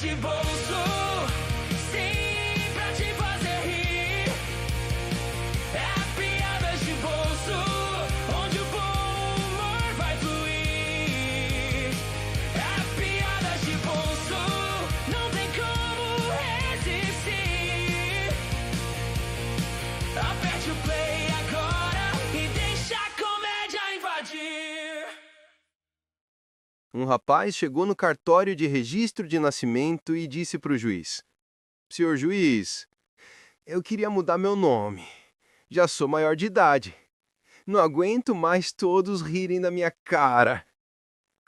de bolso, sim, pra te fazer rir. É piadas de bolso, onde o bom humor vai fluir. É piadas de bolso, não tem como resistir. Aperte o play agora e deixa a comédia invadir. Um rapaz chegou no cartório de registro de nascimento e disse para o juiz: Senhor juiz, eu queria mudar meu nome. Já sou maior de idade. Não aguento mais todos rirem da minha cara.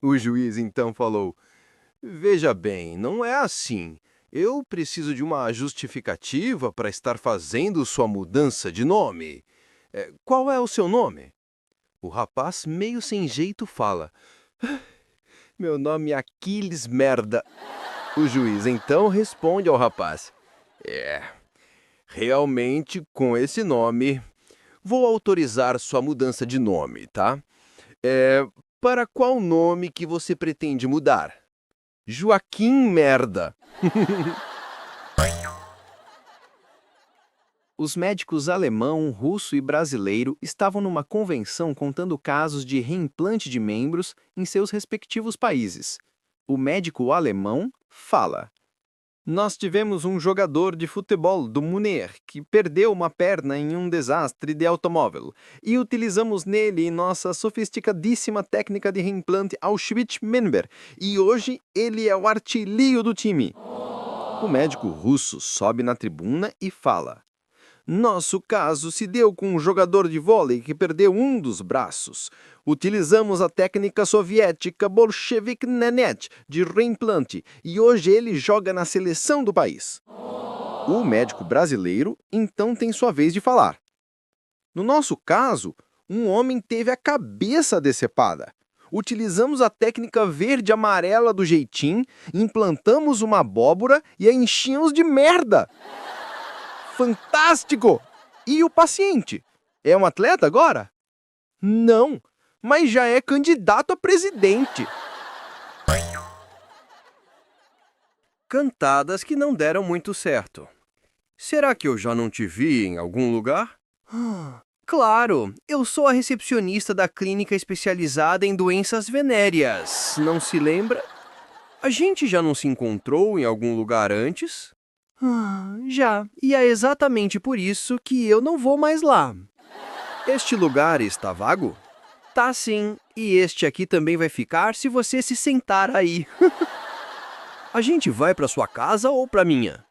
O juiz então falou: Veja bem, não é assim. Eu preciso de uma justificativa para estar fazendo sua mudança de nome. Qual é o seu nome? O rapaz, meio sem jeito, fala: Meu nome é Aquiles Merda. O juiz então responde ao rapaz: Realmente, com esse nome, vou autorizar sua mudança de nome, tá? Para qual nome que você pretende mudar? Joaquim Merda. Os médicos alemão, russo e brasileiro estavam numa convenção contando casos de reimplante de membros em seus respectivos países. O médico alemão fala: Nós tivemos um jogador de futebol do Munier que perdeu uma perna em um desastre de automóvel e utilizamos nele nossa sofisticadíssima técnica de reimplante Auschwitz-Menber e hoje ele é o artilheiro do time. O médico russo sobe na tribuna e fala: Nosso caso se deu com um jogador de vôlei que perdeu um dos braços. Utilizamos a técnica soviética Bolshevik Nenet de reimplante e hoje ele joga na seleção do país. O médico brasileiro então tem sua vez de falar. No nosso caso, um homem teve a cabeça decepada. Utilizamos a técnica verde-amarela do jeitinho, implantamos uma abóbora e a enchemos de merda. Fantástico! E o paciente? É um atleta agora? Não, mas já é candidato a presidente. Cantadas que não deram muito certo. Será que eu já não te vi em algum lugar? Claro, eu sou a recepcionista da clínica especializada em doenças venéreas. Não se lembra? A gente já não se encontrou em algum lugar antes? Já, e é exatamente por isso que eu não vou mais lá. Este lugar está vago? Tá sim, e este aqui também vai ficar se você se sentar aí. A gente vai para sua casa ou para minha?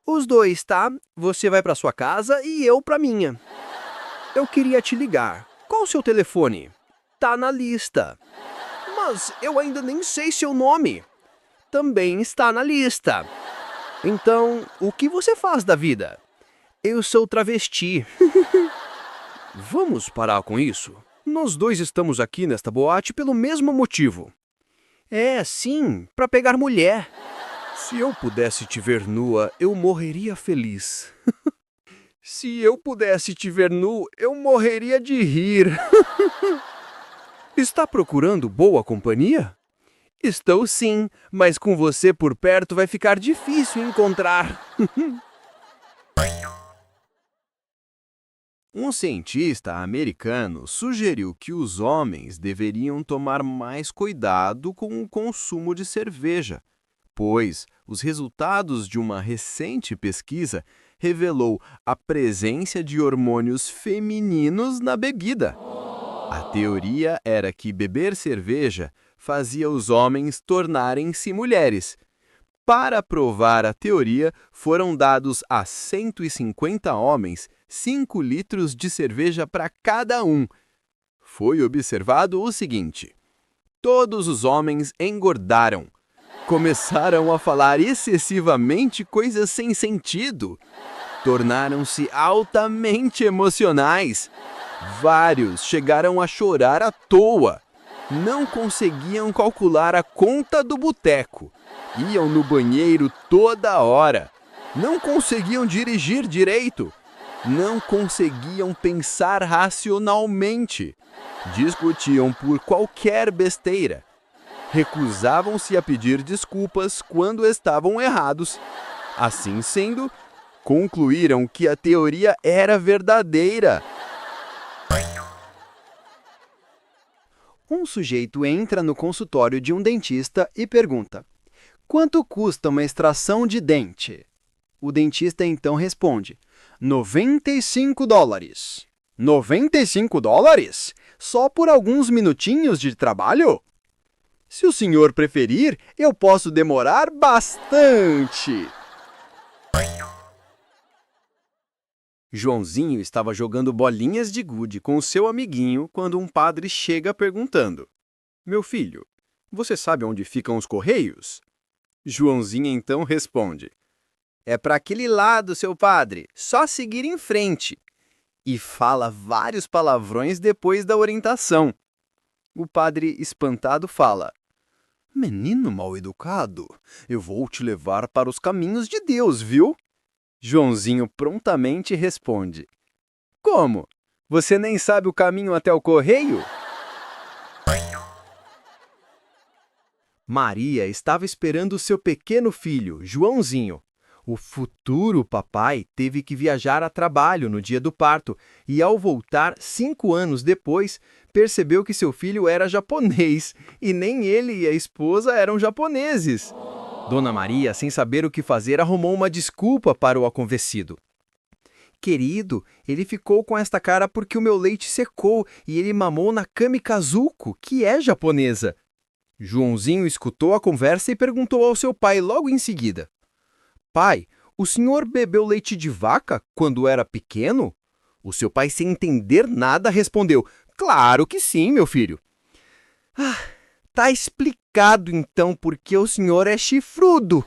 Os dois, tá? Você vai para sua casa e eu para minha. Eu queria te ligar. Qual o seu telefone? Tá na lista. Mas eu ainda nem sei seu nome. Também está na lista. Então, o que você faz da vida? Eu sou travesti. Vamos parar com isso? Nós dois estamos aqui nesta boate pelo mesmo motivo. Sim, para pegar mulher. Se eu pudesse te ver nua, eu morreria feliz. Se eu pudesse te ver nu, eu morreria de rir. Está procurando boa companhia? Estou sim, mas com você por perto vai ficar difícil encontrar. Um cientista americano sugeriu que os homens deveriam tomar mais cuidado com o consumo de cerveja, pois os resultados de uma recente pesquisa revelou a presença de hormônios femininos na bebida. A teoria era que beber cerveja fazia os homens tornarem-se mulheres. Para provar a teoria, foram dados a 150 homens 5 litros de cerveja para cada um. Foi observado o seguinte: todos os homens engordaram. Começaram a falar excessivamente coisas sem sentido. Tornaram-se altamente emocionais. Vários chegaram a chorar à toa. Não conseguiam calcular a conta do boteco. Iam no banheiro toda hora. Não conseguiam dirigir direito. Não conseguiam pensar racionalmente. Discutiam por qualquer besteira. recusavam-se a pedir desculpas quando estavam errados. Assim sendo, concluíram que a teoria era verdadeira. Um sujeito entra no consultório de um dentista e pergunta: quanto custa uma extração de dente? O dentista então responde: $95. 95 dólares? Só por alguns minutinhos de trabalho? Se o senhor preferir, eu posso demorar bastante. Joãozinho estava jogando bolinhas de gude com o seu amiguinho quando um padre chega perguntando: Meu filho, você sabe onde ficam os correios? Joãozinho então responde: É para aquele lado, seu padre, só seguir em frente. E fala vários palavrões depois da orientação. O padre, espantado, fala: Menino mal-educado, eu vou te levar para os caminhos de Deus, viu? Joãozinho prontamente responde: Como? Você nem sabe o caminho até o correio? Maria estava esperando seu pequeno filho, Joãozinho. O futuro papai teve que viajar a trabalho no dia do parto e, ao voltar 5 anos depois, percebeu que seu filho era japonês e nem ele e a esposa eram japoneses. Dona Maria, sem saber o que fazer, arrumou uma desculpa para o acontecido. Querido, ele ficou com esta cara porque o meu leite secou e ele mamou na kamikazuko, que é japonesa. Joãozinho escutou a conversa e perguntou ao seu pai logo em seguida: Pai, o senhor bebeu leite de vaca quando era pequeno? O seu pai, sem entender nada, respondeu: Claro que sim, meu filho. Tá explicado então porque o senhor é chifrudo.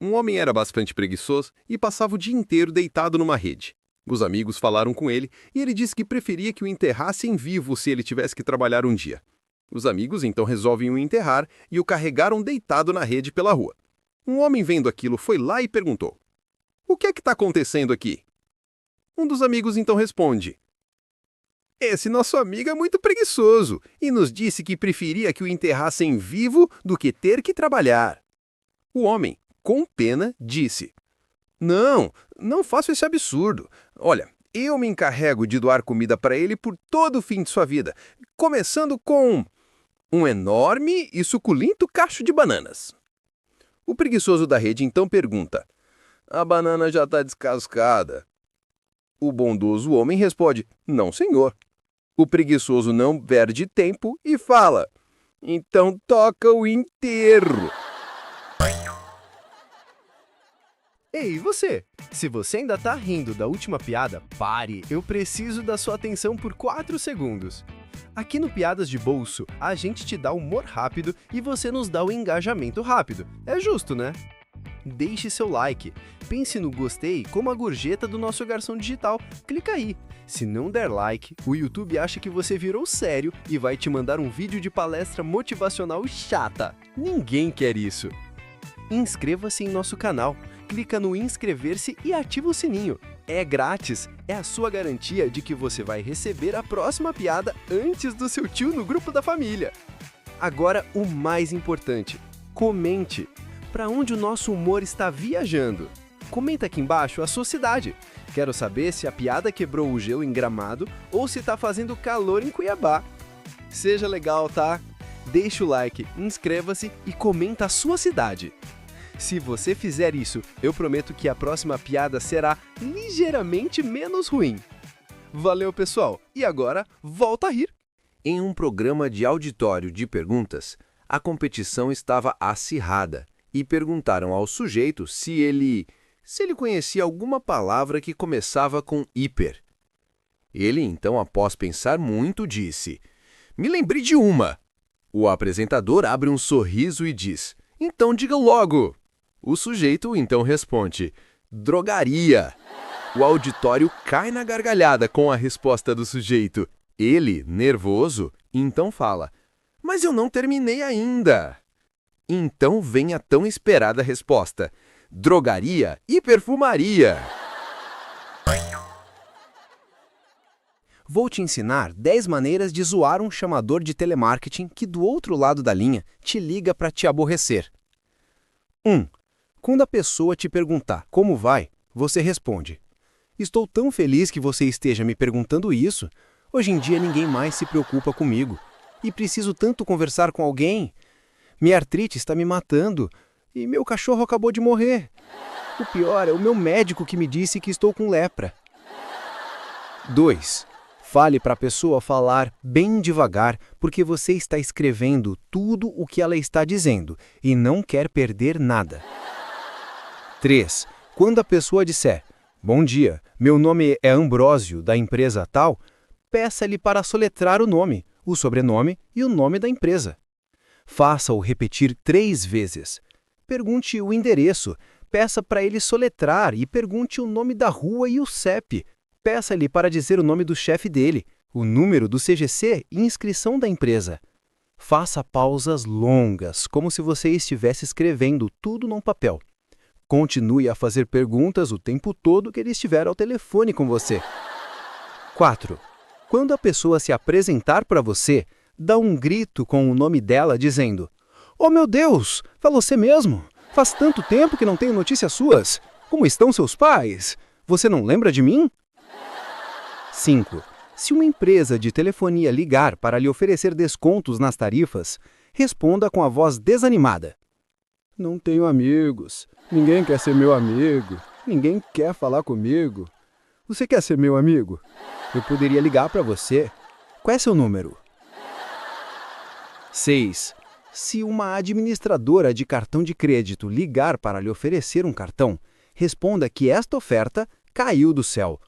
Um homem era bastante preguiçoso e passava o dia inteiro deitado numa rede. Os amigos falaram com ele e ele disse que preferia que o enterrassem vivo se ele tivesse que trabalhar um dia. Os amigos então resolvem o enterrar e o carregaram deitado na rede pela rua. Um homem, vendo aquilo, foi lá e perguntou: O que é que está acontecendo aqui? Um dos amigos então responde: Esse nosso amigo é muito preguiçoso e nos disse que preferia que o enterrassem vivo do que ter que trabalhar. O homem, com pena, disse: Não faço esse absurdo. Olha, eu me encarrego de doar comida para ele por todo o fim de sua vida, começando com um enorme e suculento cacho de bananas. O preguiçoso da rede então pergunta: A banana já está descascada. O bondoso homem responde: Não, senhor. O preguiçoso não perde tempo e fala: Então toca o enterro. Ei, você? Se você ainda tá rindo da última piada, pare, eu preciso da sua atenção por 4 segundos. Aqui no Piadas de Bolso, a gente te dá humor rápido e você nos dá o engajamento rápido. É justo, né? Deixe seu like, pense no gostei como a gorjeta do nosso garçom digital, clica aí. Se não der like, o YouTube acha que você virou sério e vai te mandar um vídeo de palestra motivacional chata. Ninguém quer isso. Inscreva-se em nosso canal, clica no inscrever-se e ativa o sininho. É grátis, é a sua garantia de que você vai receber a próxima piada antes do seu tio no grupo da família. Agora, o mais importante, comente. Para onde o nosso humor está viajando? Comenta aqui embaixo a sua cidade. Quero saber se a piada quebrou o gelo em Gramado ou se está fazendo calor em Cuiabá. Seja legal, tá? Deixa o like, inscreva-se e comenta a sua cidade. Se você fizer isso, eu prometo que a próxima piada será ligeiramente menos ruim. Valeu, pessoal! E agora, volta a rir! Em um programa de auditório de perguntas, a competição estava acirrada e perguntaram ao sujeito se ele conhecia alguma palavra que começava com hiper. Ele, então, após pensar muito, disse: Me lembrei de uma. O apresentador abre um sorriso e diz: Então diga logo. O sujeito então responde: Drogaria. O auditório cai na gargalhada com a resposta do sujeito. Ele, nervoso, então fala: Mas eu não terminei ainda. Então vem a tão esperada resposta: Drogaria e perfumaria. Vou te ensinar 10 maneiras de zoar um chamador de telemarketing que do outro lado da linha te liga para te aborrecer. 1. Quando a pessoa te perguntar como vai, você responde: estou tão feliz que você esteja me perguntando isso. Hoje em dia ninguém mais se preocupa comigo. E preciso tanto conversar com alguém. Minha artrite está me matando. E meu cachorro acabou de morrer. O pior é o meu médico que me disse que estou com lepra. 2. Fale para a pessoa falar bem devagar, porque você está escrevendo tudo o que ela está dizendo e não quer perder nada. 3. Quando a pessoa disser: bom dia, meu nome é Ambrósio, da empresa tal, peça-lhe para soletrar o nome, o sobrenome e o nome da empresa. Faça-o repetir 3 vezes. Pergunte o endereço, peça para ele soletrar e pergunte o nome da rua e o CEP. Peça-lhe para dizer o nome do chefe dele, o número do CGC e inscrição da empresa. Faça pausas longas, como se você estivesse escrevendo tudo num papel. Continue a fazer perguntas o tempo todo que ele estiver ao telefone com você. 4. Quando a pessoa se apresentar para você, dá um grito com o nome dela dizendo: oh meu Deus, fala você mesmo? Faz tanto tempo que não tenho notícias suas. Como estão seus pais? Você não lembra de mim? 5. Se uma empresa de telefonia ligar para lhe oferecer descontos nas tarifas, responda com a voz desanimada: não tenho amigos. Ninguém quer ser meu amigo. Ninguém quer falar comigo. Você quer ser meu amigo? Eu poderia ligar para você. Qual é seu número? 6. Se uma administradora de cartão de crédito ligar para lhe oferecer um cartão, responda que esta oferta caiu do céu.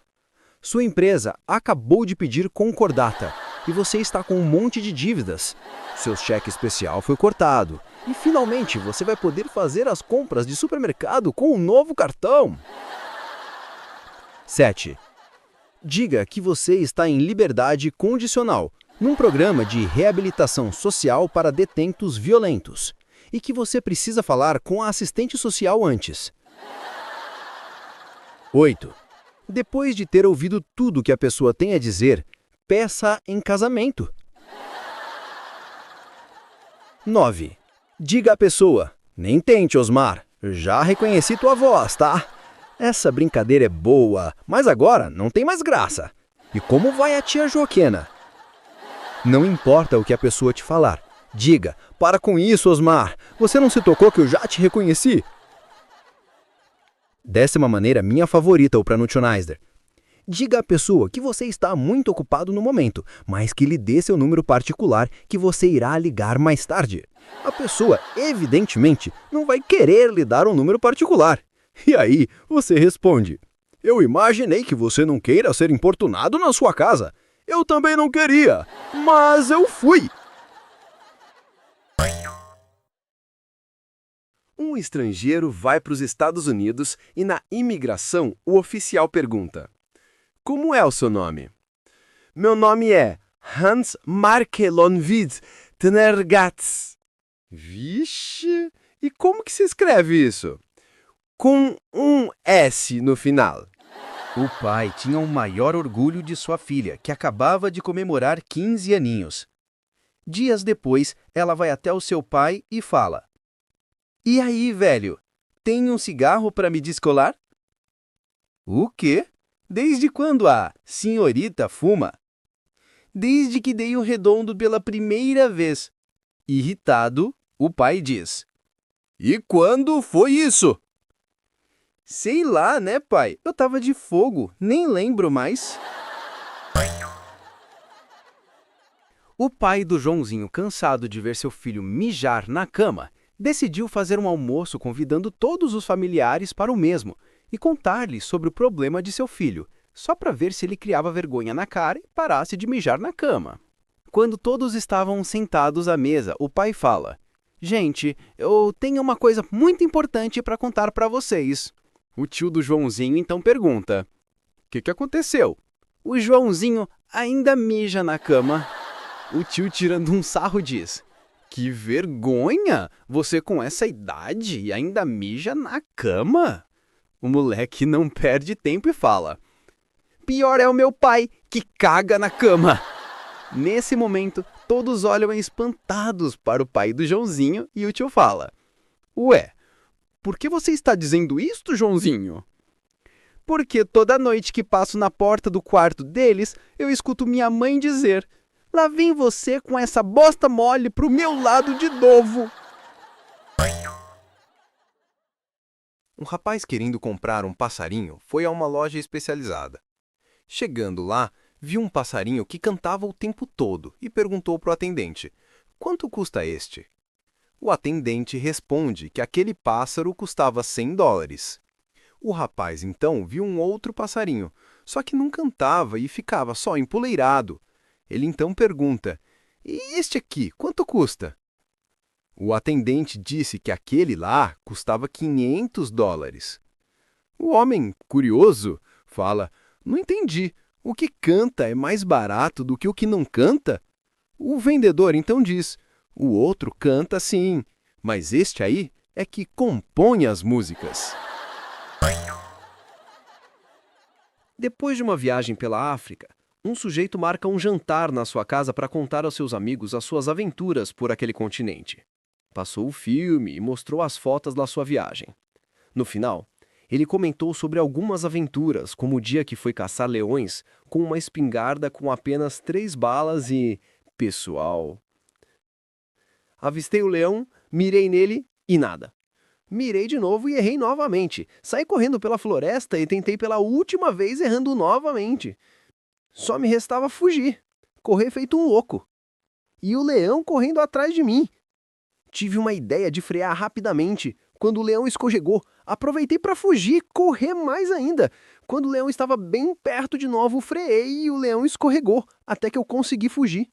Sua empresa acabou de pedir concordata e você está com um monte de dívidas. Seu cheque especial foi cortado e finalmente você vai poder fazer as compras de supermercado com um novo cartão. 7. Diga que você está em liberdade condicional, num programa de reabilitação social para detentos violentos, e que você precisa falar com a assistente social antes. 8. Depois de ter ouvido tudo que a pessoa tem a dizer, peça em casamento. 9. Diga à pessoa: nem tente, Osmar, já reconheci tua voz, tá? Essa brincadeira é boa, mas agora não tem mais graça. E como vai a tia Joaquina? Não importa o que a pessoa te falar. Diga: para com isso, Osmar. Você não se tocou que eu já te reconheci? 10ª maneira, minha favorita, o Pranutionizer. Diga à pessoa que você está muito ocupado no momento, mas que lhe dê seu número particular que você irá ligar mais tarde. A pessoa, evidentemente, não vai querer lhe dar um número particular. E aí, você responde: eu imaginei que você não queira ser importunado na sua casa. Eu também não queria, mas eu fui. Um estrangeiro vai para os Estados Unidos e na imigração o oficial pergunta: como é o seu nome? Meu nome é Hans Markelonvid Tnergatz. Vixe, e como que se escreve isso? Com um S no final. O pai tinha o maior orgulho de sua filha, que acabava de comemorar 15 aninhos. Dias depois, ela vai até o seu pai e fala: e aí, velho, tem um cigarro para me descolar? O quê? Desde quando a senhorita fuma? Desde que dei o redondo pela primeira vez. Irritado, o pai diz: e quando foi isso? Sei lá, né, pai? Eu tava de fogo, nem lembro mais. O pai do Joãozinho, cansado de ver seu filho mijar na cama, decidiu fazer um almoço convidando todos os familiares para o mesmo e contar-lhes sobre o problema de seu filho, só para ver se ele criava vergonha na cara e parasse de mijar na cama. Quando todos estavam sentados à mesa, o pai fala: gente, eu tenho uma coisa muito importante para contar para vocês. O tio do Joãozinho então pergunta: o que aconteceu? O Joãozinho ainda mija na cama. O tio, tirando um sarro, diz: que vergonha! Você com essa idade e ainda mija na cama? O moleque não perde tempo e fala: pior é o meu pai, que caga na cama. Nesse momento, todos olham espantados para o pai do Joãozinho e o tio fala: Ué, por que você está dizendo isto, Joãozinho? Porque toda noite que passo na porta do quarto deles, eu escuto minha mãe dizer: Lá vem você com essa bosta mole pro meu lado de novo. Um rapaz querendo comprar um passarinho foi a uma loja especializada. Chegando lá, viu um passarinho que cantava o tempo todo e perguntou para o atendente: Quanto custa este? O atendente responde que aquele pássaro custava $100. O rapaz então viu um outro passarinho, só que não cantava e ficava só empoleirado. Ele então pergunta: E este aqui, quanto custa? O atendente disse que aquele lá custava $500. O homem, curioso, fala: Não entendi. O que canta é mais barato do que o que não canta? O vendedor então diz: O outro canta sim, mas este aí é que compõe as músicas. Depois de uma viagem pela África, um sujeito marca um jantar na sua casa para contar aos seus amigos as suas aventuras por aquele continente. Passou o filme e mostrou as fotos da sua viagem. No final, ele comentou sobre algumas aventuras, como o dia que foi caçar leões com uma espingarda com apenas 3 balas e... Pessoal... Avistei o leão, mirei nele e nada. Mirei de novo e errei novamente. Saí correndo pela floresta e tentei pela última vez errando novamente. Só me restava fugir, correr feito um louco. E o leão correndo atrás de mim. Tive uma ideia de frear rapidamente. Quando o leão escorregou, aproveitei para fugir e correr mais ainda. Quando o leão estava bem perto de novo, freiei e o leão escorregou, até que eu consegui fugir.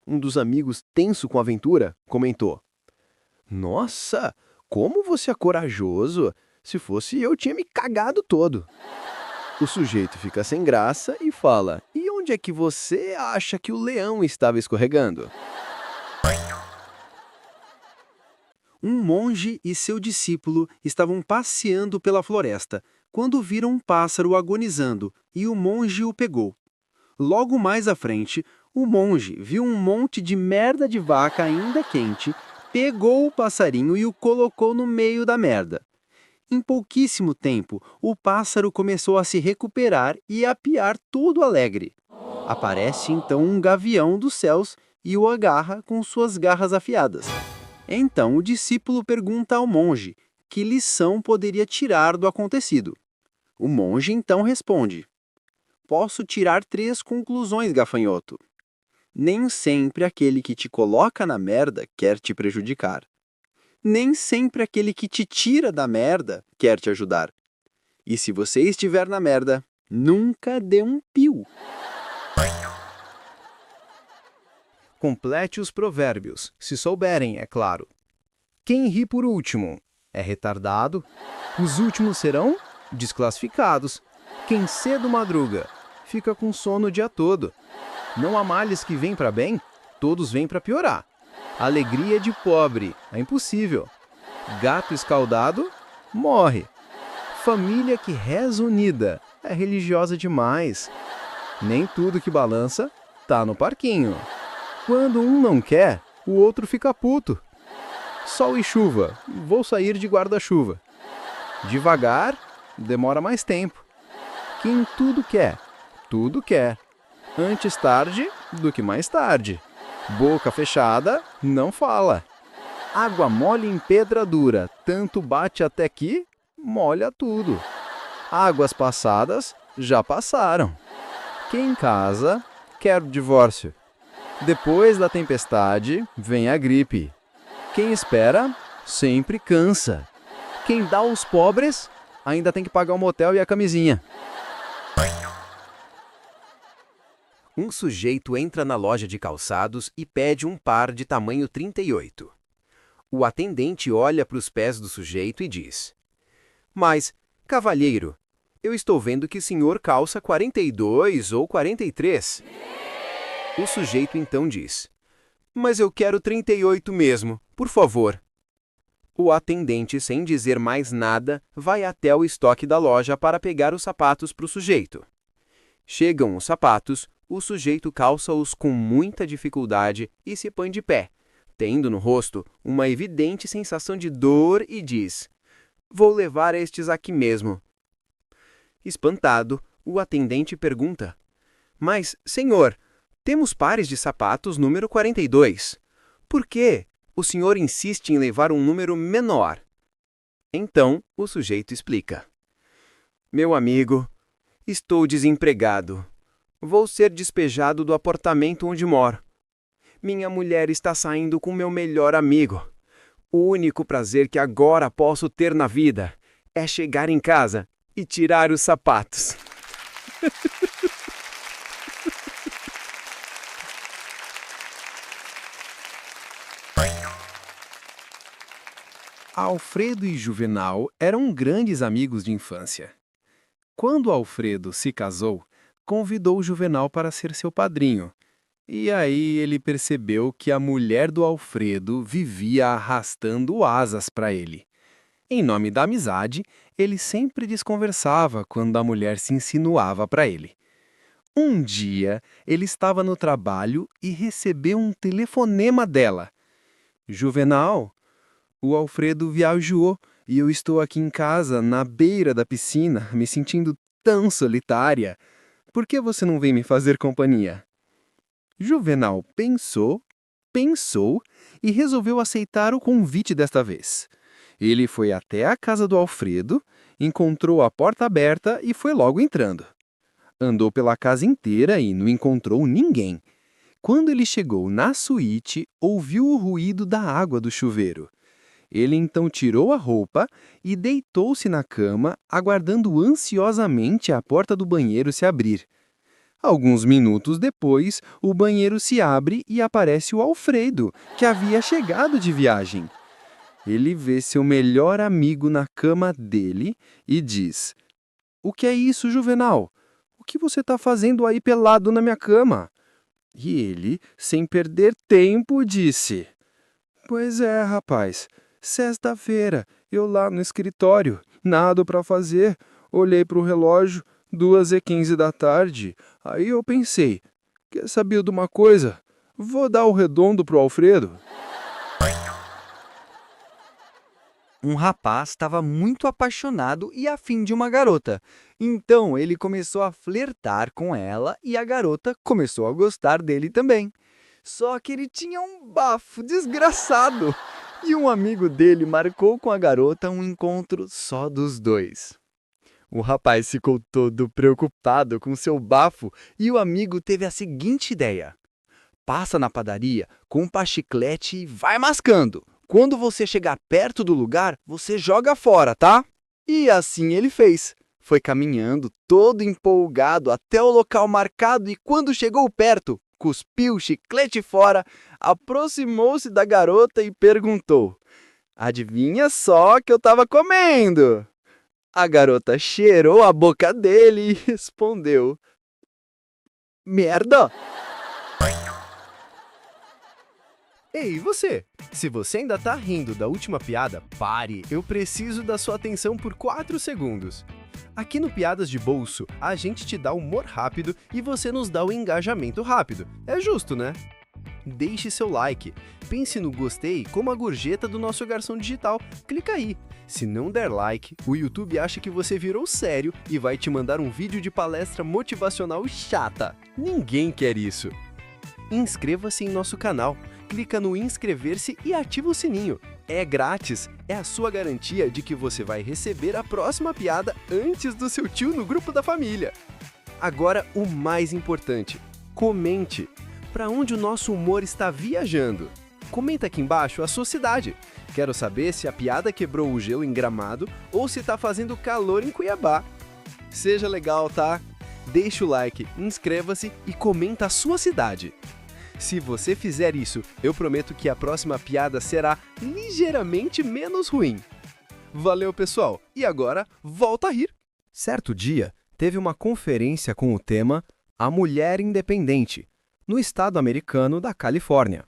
Um dos amigos, tenso com a aventura, comentou: Nossa, como você é corajoso! Se fosse eu, tinha me cagado todo. O sujeito fica sem graça e fala: E onde é que você acha que o leão estava escorregando? Um monge e seu discípulo estavam passeando pela floresta, quando viram um pássaro agonizando, e o monge o pegou. Logo mais à frente, o monge viu um monte de merda de vaca ainda quente, pegou o passarinho e o colocou no meio da merda. Em pouquíssimo tempo, o pássaro começou a se recuperar e a piar todo alegre. Aparece então um gavião dos céus e o agarra com suas garras afiadas. Então o discípulo pergunta ao monge que lição poderia tirar do acontecido. O monge então responde: Posso tirar 3 conclusões, gafanhoto. Nem sempre aquele que te coloca na merda quer te prejudicar. Nem sempre aquele que te tira da merda quer te ajudar. E se você estiver na merda, nunca dê um pio. Complete os provérbios, se souberem, é claro. Quem ri por último é retardado. Os últimos serão desclassificados. Quem cedo madruga fica com sono o dia todo. Não há males que vêm para bem, todos vêm para piorar. Alegria de pobre é impossível. Gato escaldado morre. Família que reza unida é religiosa demais. Nem tudo que balança tá no parquinho. Quando um não quer, o outro fica puto. Sol e chuva, vou sair de guarda-chuva. Devagar, demora mais tempo. Quem tudo quer. Antes tarde do que mais tarde. Boca fechada, não fala. Água mole em pedra dura, tanto bate até que molha tudo. Águas passadas já passaram. Quem casa quer o divórcio. Depois da tempestade vem a gripe. Quem espera sempre cansa. Quem dá aos pobres ainda tem que pagar o motel e a camisinha. Um sujeito entra na loja de calçados e pede um par de tamanho 38. O atendente olha para os pés do sujeito e diz: Mas, cavalheiro, eu estou vendo que o senhor calça 42 ou 43. O sujeito então diz: Mas eu quero 38 mesmo, por favor. O atendente, sem dizer mais nada, vai até o estoque da loja para pegar os sapatos para o sujeito. Chegam os sapatos, o sujeito calça-os com muita dificuldade e se põe de pé, tendo no rosto uma evidente sensação de dor e diz: "Vou levar estes aqui mesmo." Espantado, o atendente pergunta: "Mas, senhor, temos pares de sapatos número 42. Por que o senhor insiste em levar um número menor?" Então, o sujeito explica: "Meu amigo, estou desempregado. Vou ser despejado do apartamento onde moro. Minha mulher está saindo com meu melhor amigo. O único prazer que agora posso ter na vida é chegar em casa e tirar os sapatos." Alfredo e Juvenal eram grandes amigos de infância. Quando Alfredo se casou, convidou Juvenal para ser seu padrinho. E aí ele percebeu que a mulher do Alfredo vivia arrastando asas para ele. Em nome da amizade, ele sempre desconversava quando a mulher se insinuava para ele. Um dia, ele estava no trabalho e recebeu um telefonema dela. "Juvenal, o Alfredo viajou e eu estou aqui em casa, na beira da piscina, me sentindo tão solitária. Por que você não vem me fazer companhia?" Juvenal pensou e resolveu aceitar o convite desta vez. Ele foi até a casa do Alfredo, encontrou a porta aberta e foi logo entrando. Andou pela casa inteira e não encontrou ninguém. Quando ele chegou na suíte, ouviu o ruído da água do chuveiro. Ele então tirou a roupa e deitou-se na cama, aguardando ansiosamente a porta do banheiro se abrir. Alguns minutos depois, o banheiro se abre e aparece o Alfredo, que havia chegado de viagem. Ele vê seu melhor amigo na cama dele e diz: "O que é isso, Juvenal? O que você está fazendo aí pelado na minha cama?" E ele, sem perder tempo, disse: "Pois é, rapaz. Sexta-feira, eu lá no escritório, nada para fazer. Olhei para o relógio, 2h15 da tarde. Aí eu pensei, quer saber de uma coisa? Vou dar o redondo pro Alfredo." Um rapaz estava muito apaixonado e afim de uma garota. Então ele começou a flertar com ela e a garota começou a gostar dele também. Só que ele tinha um bafo desgraçado. E um amigo dele marcou com a garota um encontro só dos dois. O rapaz ficou todo preocupado com seu bafo e o amigo teve a seguinte ideia: "Passa na padaria, compra chiclete e vai mascando. Quando você chegar perto do lugar, você joga fora, tá?" E assim ele fez. Foi caminhando todo empolgado até o local marcado e quando chegou perto, cuspiu o chiclete fora, aproximou-se da garota e perguntou: "Adivinha só o que eu estava comendo?" A garota cheirou a boca dele e respondeu: "Merda!" Ei, você? Se você ainda tá rindo da última piada, pare! Eu preciso da sua atenção por 4 segundos. Aqui no Piadas de Bolso, a gente te dá humor rápido e você nos dá o engajamento rápido. É justo, né? Deixe seu like, pense no gostei como a gorjeta do nosso garçom digital. Clica aí. Se não der like, o YouTube acha que você virou sério e vai te mandar um vídeo de palestra motivacional chata. Ninguém quer isso. Inscreva-se em nosso canal. Clica no inscrever-se e ativa o sininho. É grátis, é a sua garantia de que você vai receber a próxima piada antes do seu tio no grupo da família. Agora, o mais importante, comente. Para onde o nosso humor está viajando? Comenta aqui embaixo a sua cidade. Quero saber se a piada quebrou o gelo em Gramado ou se está fazendo calor em Cuiabá. Seja legal, tá? Deixa o like, inscreva-se e comenta a sua cidade. Se você fizer isso, eu prometo que a próxima piada será ligeiramente menos ruim. Valeu, pessoal! E agora, volta a rir! Certo dia, teve uma conferência com o tema A Mulher Independente, no estado americano da Califórnia.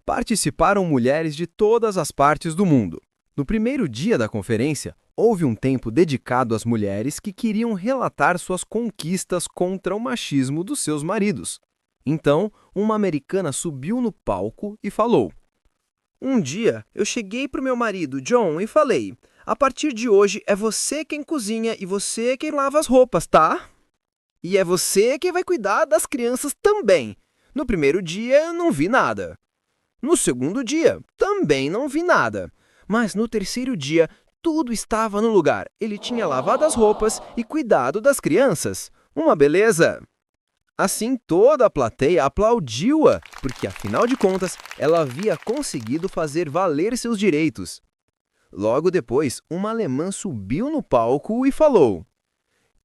Participaram mulheres de todas as partes do mundo. No primeiro dia da conferência, Houve um tempo dedicado às mulheres que queriam relatar suas conquistas contra o machismo dos seus maridos. Então, uma americana subiu no palco e falou: Um dia, eu cheguei pro meu marido, John, e falei: a partir de hoje é você quem cozinha e você quem lava as roupas, tá? E é você quem vai cuidar das crianças também. No primeiro dia, não vi nada. No segundo dia, também não vi nada. Mas no terceiro dia, tudo estava no lugar. Ele tinha lavado as roupas e cuidado das crianças. Uma beleza! Assim, toda a plateia aplaudiu-a, porque, afinal de contas, ela havia conseguido fazer valer seus direitos. Logo depois, uma alemã subiu no palco e falou: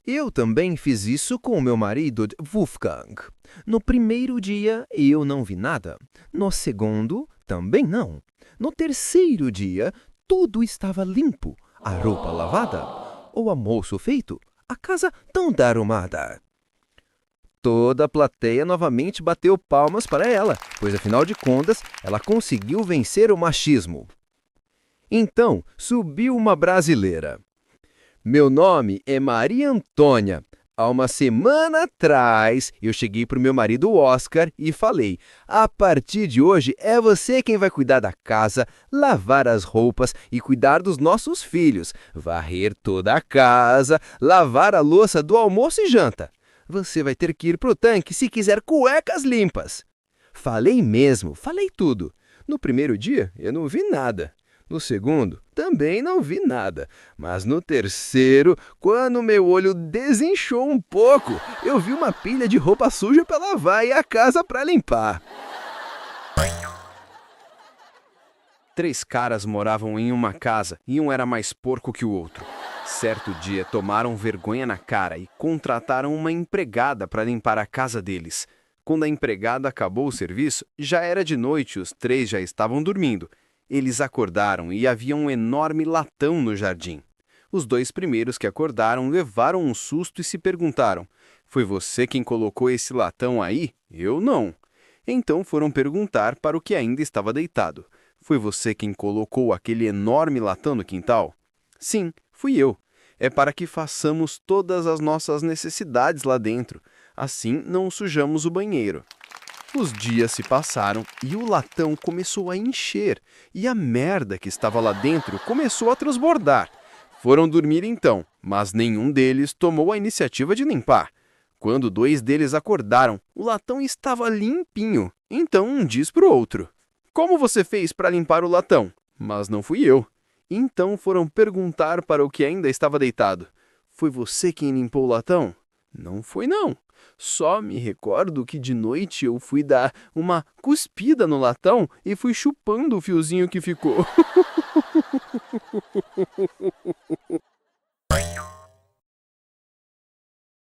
eu também fiz isso com o meu marido, Wolfgang. No primeiro dia, eu não vi nada. No segundo, também não. No terceiro dia, tudo estava limpo. A roupa lavada, o almoço feito, a casa toda arrumada. Toda a plateia novamente bateu palmas para ela, pois, afinal de contas, ela conseguiu vencer o machismo. Então, subiu uma brasileira. Meu nome é Maria Antônia. Há uma semana atrás, eu cheguei para o meu marido Oscar e falei: a partir de hoje é você quem vai cuidar da casa, lavar as roupas e cuidar dos nossos filhos, varrer toda a casa, lavar a louça do almoço e janta. Você vai ter que ir pro tanque se quiser cuecas limpas. Falei mesmo, falei tudo. No primeiro dia, eu não vi nada. No segundo, também não vi nada. Mas no terceiro, quando meu olho desinchou um pouco, eu vi uma pilha de roupa suja para lavar e a casa para limpar. 3 caras moravam em uma casa e um era mais porco que o outro. Certo dia, tomaram vergonha na cara e contrataram uma empregada para limpar a casa deles. Quando a empregada acabou o serviço, já era de noite e os 3 já estavam dormindo. Eles acordaram e havia um enorme latão no jardim. Os 2 primeiros que acordaram levaram um susto e se perguntaram: foi você quem colocou esse latão aí? Eu não. Então foram perguntar para o que ainda estava deitado: foi você quem colocou aquele enorme latão no quintal? Sim, fui eu. É para que façamos todas as nossas necessidades lá dentro. Assim não sujamos o banheiro. Os dias se passaram e o latão começou a encher, e a merda que estava lá dentro começou a transbordar. Foram dormir então, mas nenhum deles tomou a iniciativa de limpar. Quando 2 deles acordaram, o latão estava limpinho. Então um diz para o outro: como você fez para limpar o latão? Mas não fui eu. Então foram perguntar para o que ainda estava deitado: foi você quem limpou o latão? Não foi não. Só me recordo que de noite eu fui dar uma cuspida no latão e fui chupando o fiozinho que ficou.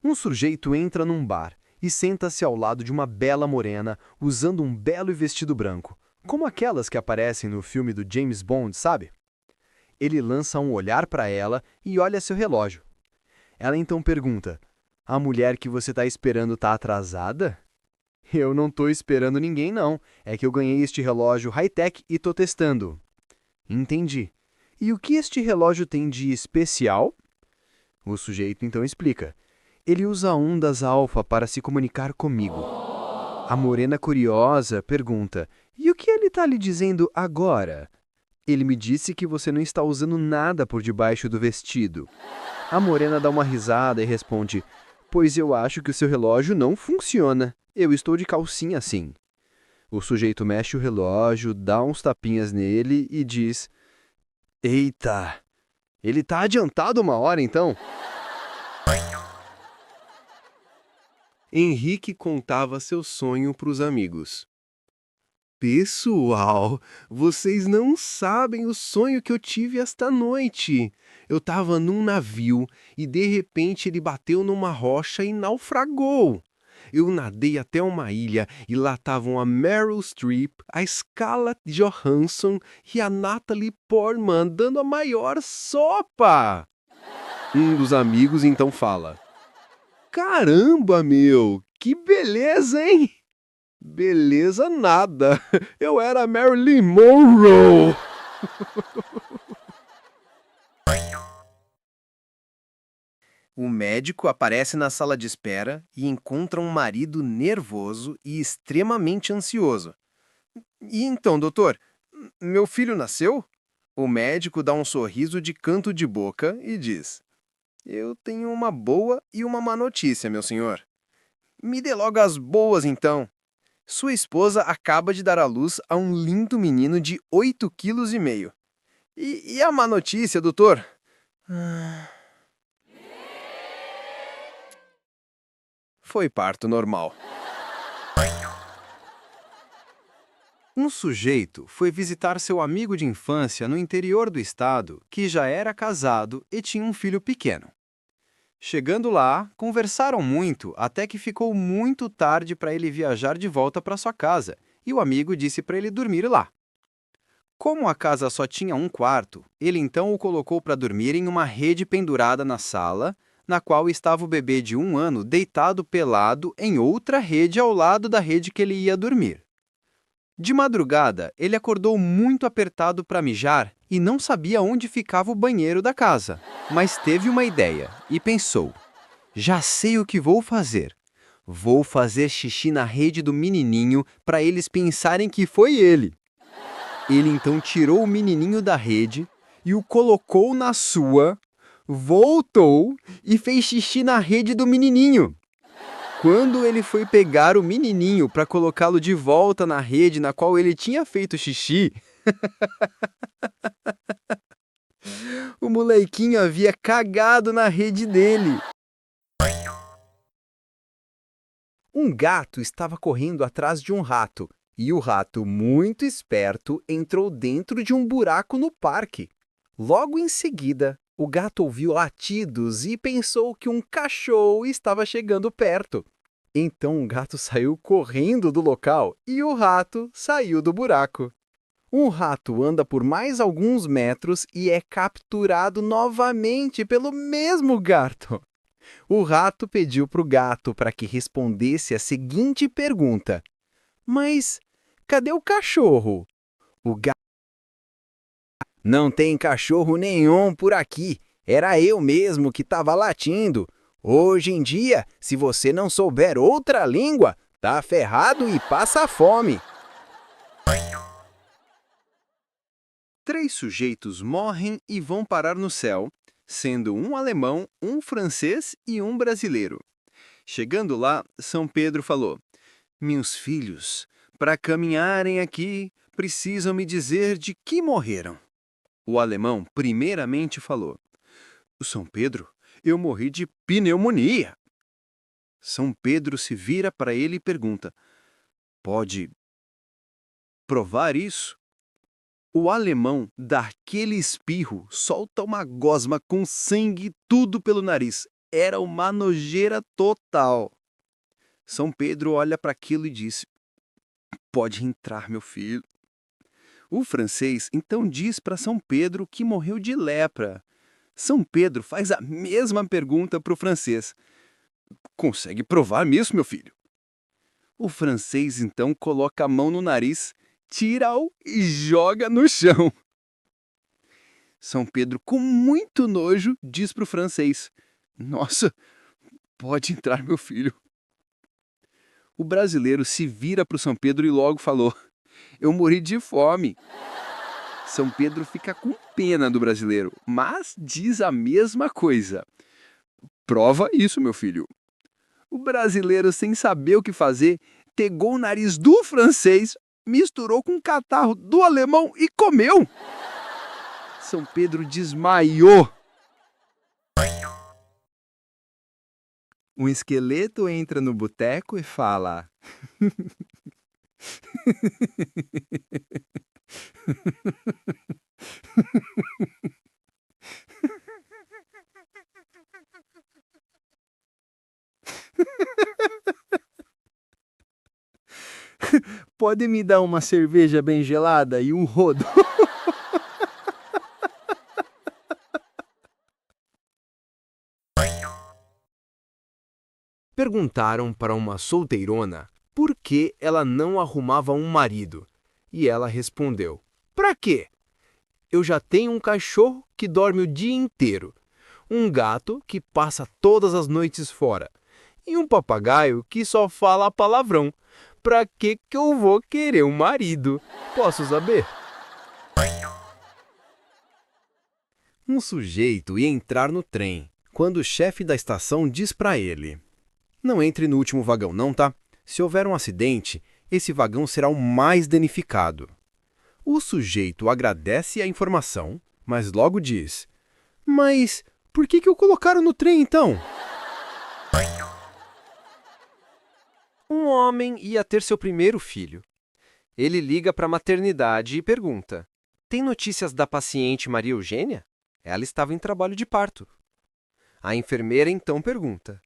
Um sujeito entra num bar e senta-se ao lado de uma bela morena usando um belo vestido branco, como aquelas que aparecem no filme do James Bond, sabe? Ele lança um olhar para ela e olha seu relógio. Ela então pergunta: a mulher que você está esperando está atrasada? Eu não estou esperando ninguém, não. É que eu ganhei este relógio high-tech e estou testando. Entendi. E o que este relógio tem de especial? O sujeito então explica: ele usa ondas alfa para se comunicar comigo. A morena curiosa pergunta: e o que ele está lhe dizendo agora? Ele me disse que você não está usando nada por debaixo do vestido. A morena dá uma risada e responde: pois eu acho que o seu relógio não funciona. Eu estou de calcinha assim. O sujeito mexe o relógio, dá uns tapinhas nele e diz: eita, ele está adiantado 1 hora então? Henrique contava seu sonho para os amigos. Pessoal, vocês não sabem o sonho que eu tive esta noite. Eu estava num navio e de repente ele bateu numa rocha e naufragou. Eu nadei até uma ilha e lá estavam a Meryl Streep, a Scarlett Johansson e a Natalie Portman dando a maior sopa. Um dos amigos então fala: caramba, meu, que beleza, hein? Beleza nada, eu era a Marilyn Monroe. O médico aparece na sala de espera e encontra um marido nervoso e extremamente ansioso. E então, doutor, meu filho nasceu? O médico dá um sorriso de canto de boca e diz: Eu tenho uma boa e uma má notícia, meu senhor. Me dê logo as boas, então. Sua esposa acaba de dar à luz a um lindo menino de 8,5 kg. E a má notícia, doutor? Foi parto normal. Um sujeito foi visitar seu amigo de infância no interior do estado, que já era casado e tinha um filho pequeno. Chegando lá, conversaram muito até que ficou muito tarde para ele viajar de volta para sua casa, e o amigo disse para ele dormir lá. Como a casa só tinha um quarto, ele então o colocou para dormir em uma rede pendurada na sala, na qual estava o bebê de 1 ano deitado pelado em outra rede ao lado da rede que ele ia dormir. De madrugada, ele acordou muito apertado para mijar e não sabia onde ficava o banheiro da casa, mas teve uma ideia e pensou: já sei o que vou fazer. Vou fazer xixi na rede do menininho para eles pensarem que foi ele. Ele então tirou o menininho da rede e o colocou na sua, voltou e fez xixi na rede do menininho. Quando ele foi pegar o menininho para colocá-lo de volta na rede na qual ele tinha feito xixi, o molequinho havia cagado na rede dele. Um gato estava correndo atrás de um rato, e o rato, muito esperto, entrou dentro de um buraco no parque. Logo em seguida, o gato ouviu latidos e pensou que um cachorro estava chegando perto. Então o gato saiu correndo do local e o rato saiu do buraco. Um rato anda por mais alguns metros e é capturado novamente pelo mesmo gato. O rato pediu para o gato para que respondesse a seguinte pergunta: Mas cadê o cachorro? O gato: Não tem cachorro nenhum por aqui. Era eu mesmo que estava latindo. Hoje em dia, se você não souber outra língua, tá ferrado e passa fome. 3 sujeitos morrem e vão parar no céu, sendo um alemão, um francês e um brasileiro. Chegando lá, São Pedro falou: Meus filhos, para caminharem aqui, precisam me dizer de que morreram. O alemão primeiramente falou: São Pedro, eu morri de pneumonia. São Pedro se vira para ele e pergunta: Pode provar isso? O alemão dá aquele espirro, solta uma gosma com sangue tudo pelo nariz. Era uma nojeira total. São Pedro olha para aquilo e disse: Pode entrar, meu filho. O francês então diz para São Pedro que morreu de lepra. São Pedro faz a mesma pergunta para o francês: Consegue provar isso, meu filho? O francês então coloca a mão no nariz, tira-o e joga no chão. São Pedro, com muito nojo, diz para o francês: Nossa, pode entrar, meu filho. O brasileiro se vira para o São Pedro e logo falou: Eu morri de fome. São Pedro fica com pena do brasileiro, mas diz a mesma coisa: Prova isso, meu filho. O brasileiro, sem saber o que fazer, pegou o nariz do francês, misturou com o catarro do alemão e comeu. São Pedro desmaiou. Um esqueleto entra no boteco e fala: Pode me dar uma cerveja bem gelada e um rodo? Perguntaram para uma solteirona por que ela não arrumava um marido. E ela respondeu: Pra quê? Eu já tenho um cachorro que dorme o dia inteiro, um gato que passa todas as noites fora e um papagaio que só fala palavrão. Pra que eu vou querer um marido? Posso saber? Um sujeito ia entrar no trem, quando o chefe da estação diz pra ele: "Não entre no último vagão não, tá? Se houver um acidente, esse vagão será o mais danificado." O sujeito agradece a informação, mas logo diz: "Mas por que o colocaram no trem então?" Um homem ia ter seu primeiro filho. Ele liga para a maternidade e pergunta: "Tem notícias da paciente Maria Eugênia? Ela estava em trabalho de parto." A enfermeira então pergunta: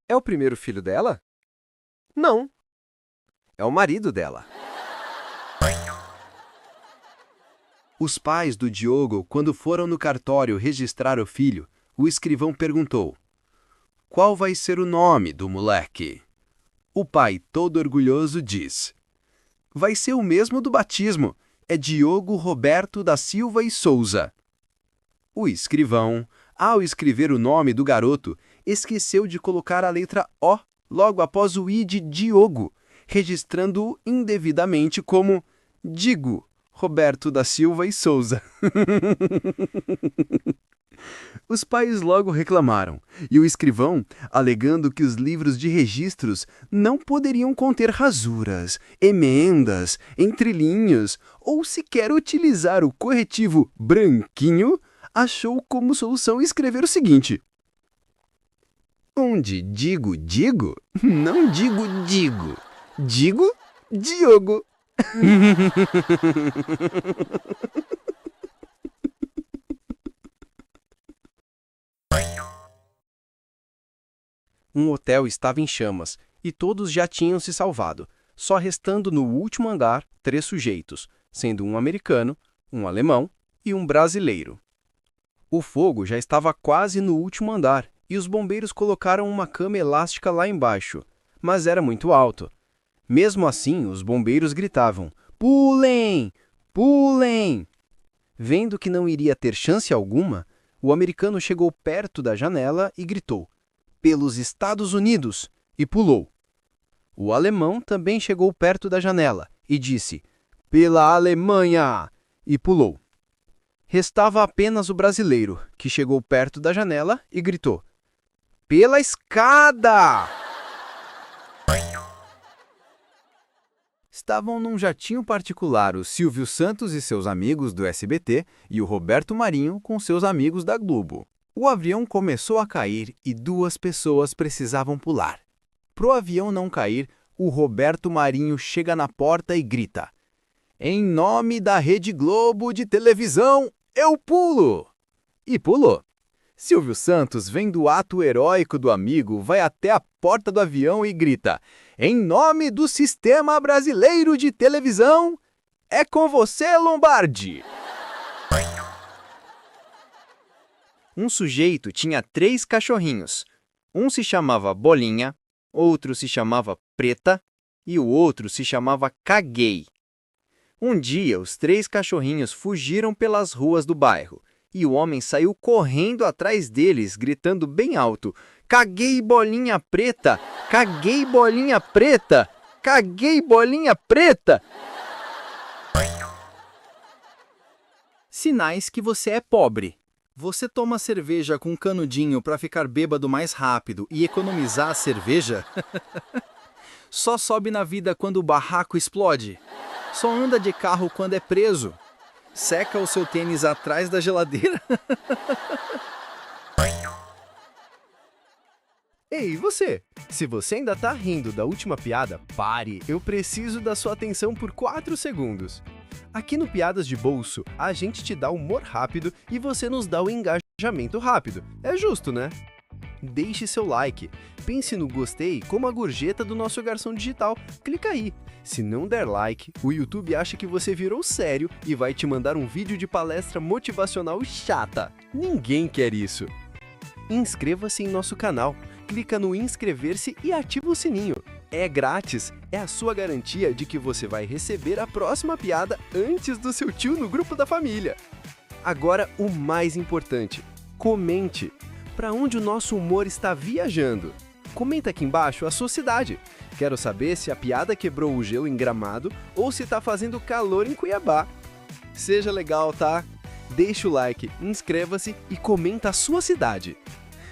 "É o primeiro filho dela?" "Não. É o marido dela." Os pais do Diogo, quando foram no cartório registrar o filho, o escrivão perguntou: "Qual vai ser o nome do moleque?" O pai, todo orgulhoso, diz: "Vai ser o mesmo do batismo. É Diogo Roberto da Silva e Souza." O escrivão, ao escrever o nome do garoto, esqueceu de colocar a letra O logo após o I de Diogo, registrando-o indevidamente como Digo Roberto da Silva e Souza. Os pais logo reclamaram, e o escrivão, alegando que os livros de registros não poderiam conter rasuras, emendas, entrelinhas ou sequer utilizar o corretivo branquinho, achou como solução escrever o seguinte: "Onde digo digo, não digo digo. Digo Diogo." Um hotel estava em chamas e todos já tinham se salvado, só restando no último andar 3 sujeitos, sendo um americano, um alemão e um brasileiro. O fogo já estava quase no último andar e os bombeiros colocaram uma cama elástica lá embaixo, mas era muito alto. Mesmo assim, os bombeiros gritavam: "Pulem! Pulem!" Vendo que não iria ter chance alguma, o americano chegou perto da janela e gritou: "Pelos Estados Unidos!" e pulou. O alemão também chegou perto da janela e disse: "Pela Alemanha!" e pulou. Restava apenas o brasileiro, que chegou perto da janela e gritou: "Pela escada!" Estavam num jatinho particular o Silvio Santos e seus amigos do SBT e o Roberto Marinho com seus amigos da Globo. O avião começou a cair e 2 pessoas precisavam pular. Pro avião não cair, o Roberto Marinho chega na porta e grita: "Em nome da Rede Globo de televisão, eu pulo!" E pulou. Silvio Santos, vendo o ato heróico do amigo, vai até a porta do avião e grita: "Em nome do Sistema Brasileiro de Televisão, é com você, Lombardi!" Um sujeito tinha 3 cachorrinhos. Um se chamava Bolinha, outro se chamava Preta e o outro se chamava Caguei. Um dia, os 3 cachorrinhos fugiram pelas ruas do bairro e o homem saiu correndo atrás deles, gritando bem alto: "Caguei, Bolinha Preta! Caguei, Bolinha Preta! Caguei, Bolinha Preta!" Sinais que você é pobre. Você toma cerveja com canudinho para ficar bêbado mais rápido e economizar a cerveja? Só sobe na vida quando o barraco explode. Só anda de carro quando é preso. Seca o seu tênis atrás da geladeira. Ei, você? Se você ainda tá rindo da última piada, pare. Eu preciso da sua atenção por 4 segundos. Aqui no Piadas de Bolso, a gente te dá humor rápido e você nos dá o engajamento rápido. É justo, né? Deixe seu like. Pense no gostei como a gorjeta do nosso garçom digital. Clica aí. Se não der like, o YouTube acha que você virou sério e vai te mandar um vídeo de palestra motivacional chata. Ninguém quer isso. Inscreva-se em nosso canal. Clica no inscrever-se e ativa o sininho. É grátis, é a sua garantia de que você vai receber a próxima piada antes do seu tio no grupo da família. Agora, o mais importante, comente. para onde o nosso humor está viajando? Comenta aqui embaixo a sua cidade. Quero saber se a piada quebrou o gelo em Gramado ou se tá fazendo calor em Cuiabá. Seja legal, tá? Deixa o like, inscreva-se e comenta a sua cidade.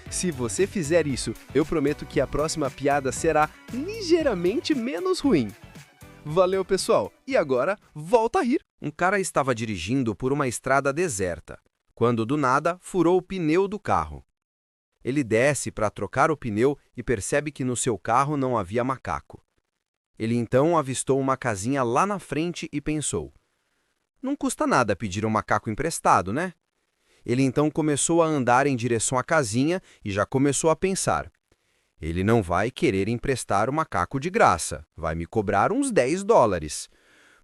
Se você fizer isso, eu prometo que a próxima piada será ligeiramente menos ruim. Valeu, pessoal! E agora, volta a rir! Um cara estava dirigindo por uma estrada deserta, quando do nada furou o pneu do carro. Ele desce para trocar o pneu e percebe que no seu carro não havia macaco. Ele então avistou uma casinha lá na frente e pensou: não custa nada pedir um macaco emprestado, né? Ele então começou a andar em direção à casinha e já começou a pensar: ele não vai querer emprestar o macaco de graça, vai me cobrar uns $10.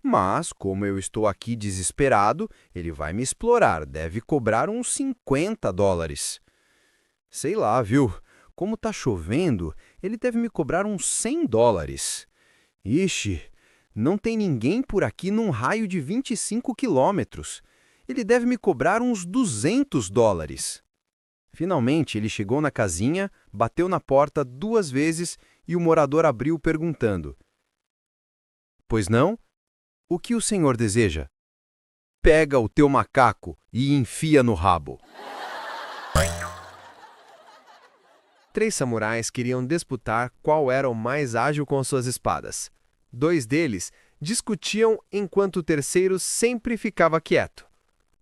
Mas, como eu estou aqui desesperado, ele vai me explorar, deve cobrar uns $50. Sei lá, viu? Como tá chovendo, ele deve me cobrar uns $100. Ixi, não tem ninguém por aqui num raio de 25 quilômetros. Ele deve me cobrar uns $200. Finalmente, ele chegou na casinha, bateu na porta 2 vezes e o morador abriu perguntando: pois não? O que o senhor deseja? Pega o teu macaco e enfia no rabo. 3 samurais queriam disputar qual era o mais ágil com suas espadas. 2 deles discutiam enquanto o terceiro sempre ficava quieto.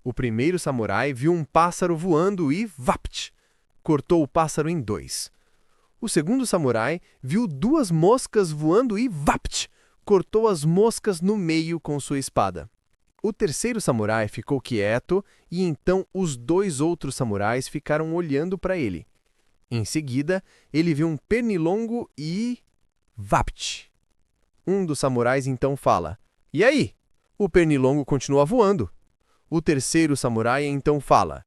O primeiro samurai viu um pássaro voando e, vapt, cortou o pássaro em 2. O segundo samurai viu 2 moscas voando e, vapt, cortou as moscas no meio com sua espada. O terceiro samurai ficou quieto e então os 2 outros samurais ficaram olhando para ele. Em seguida, ele viu um pernilongo e... vapt! Um dos samurais então fala: e aí? O pernilongo continua voando. O terceiro samurai então fala: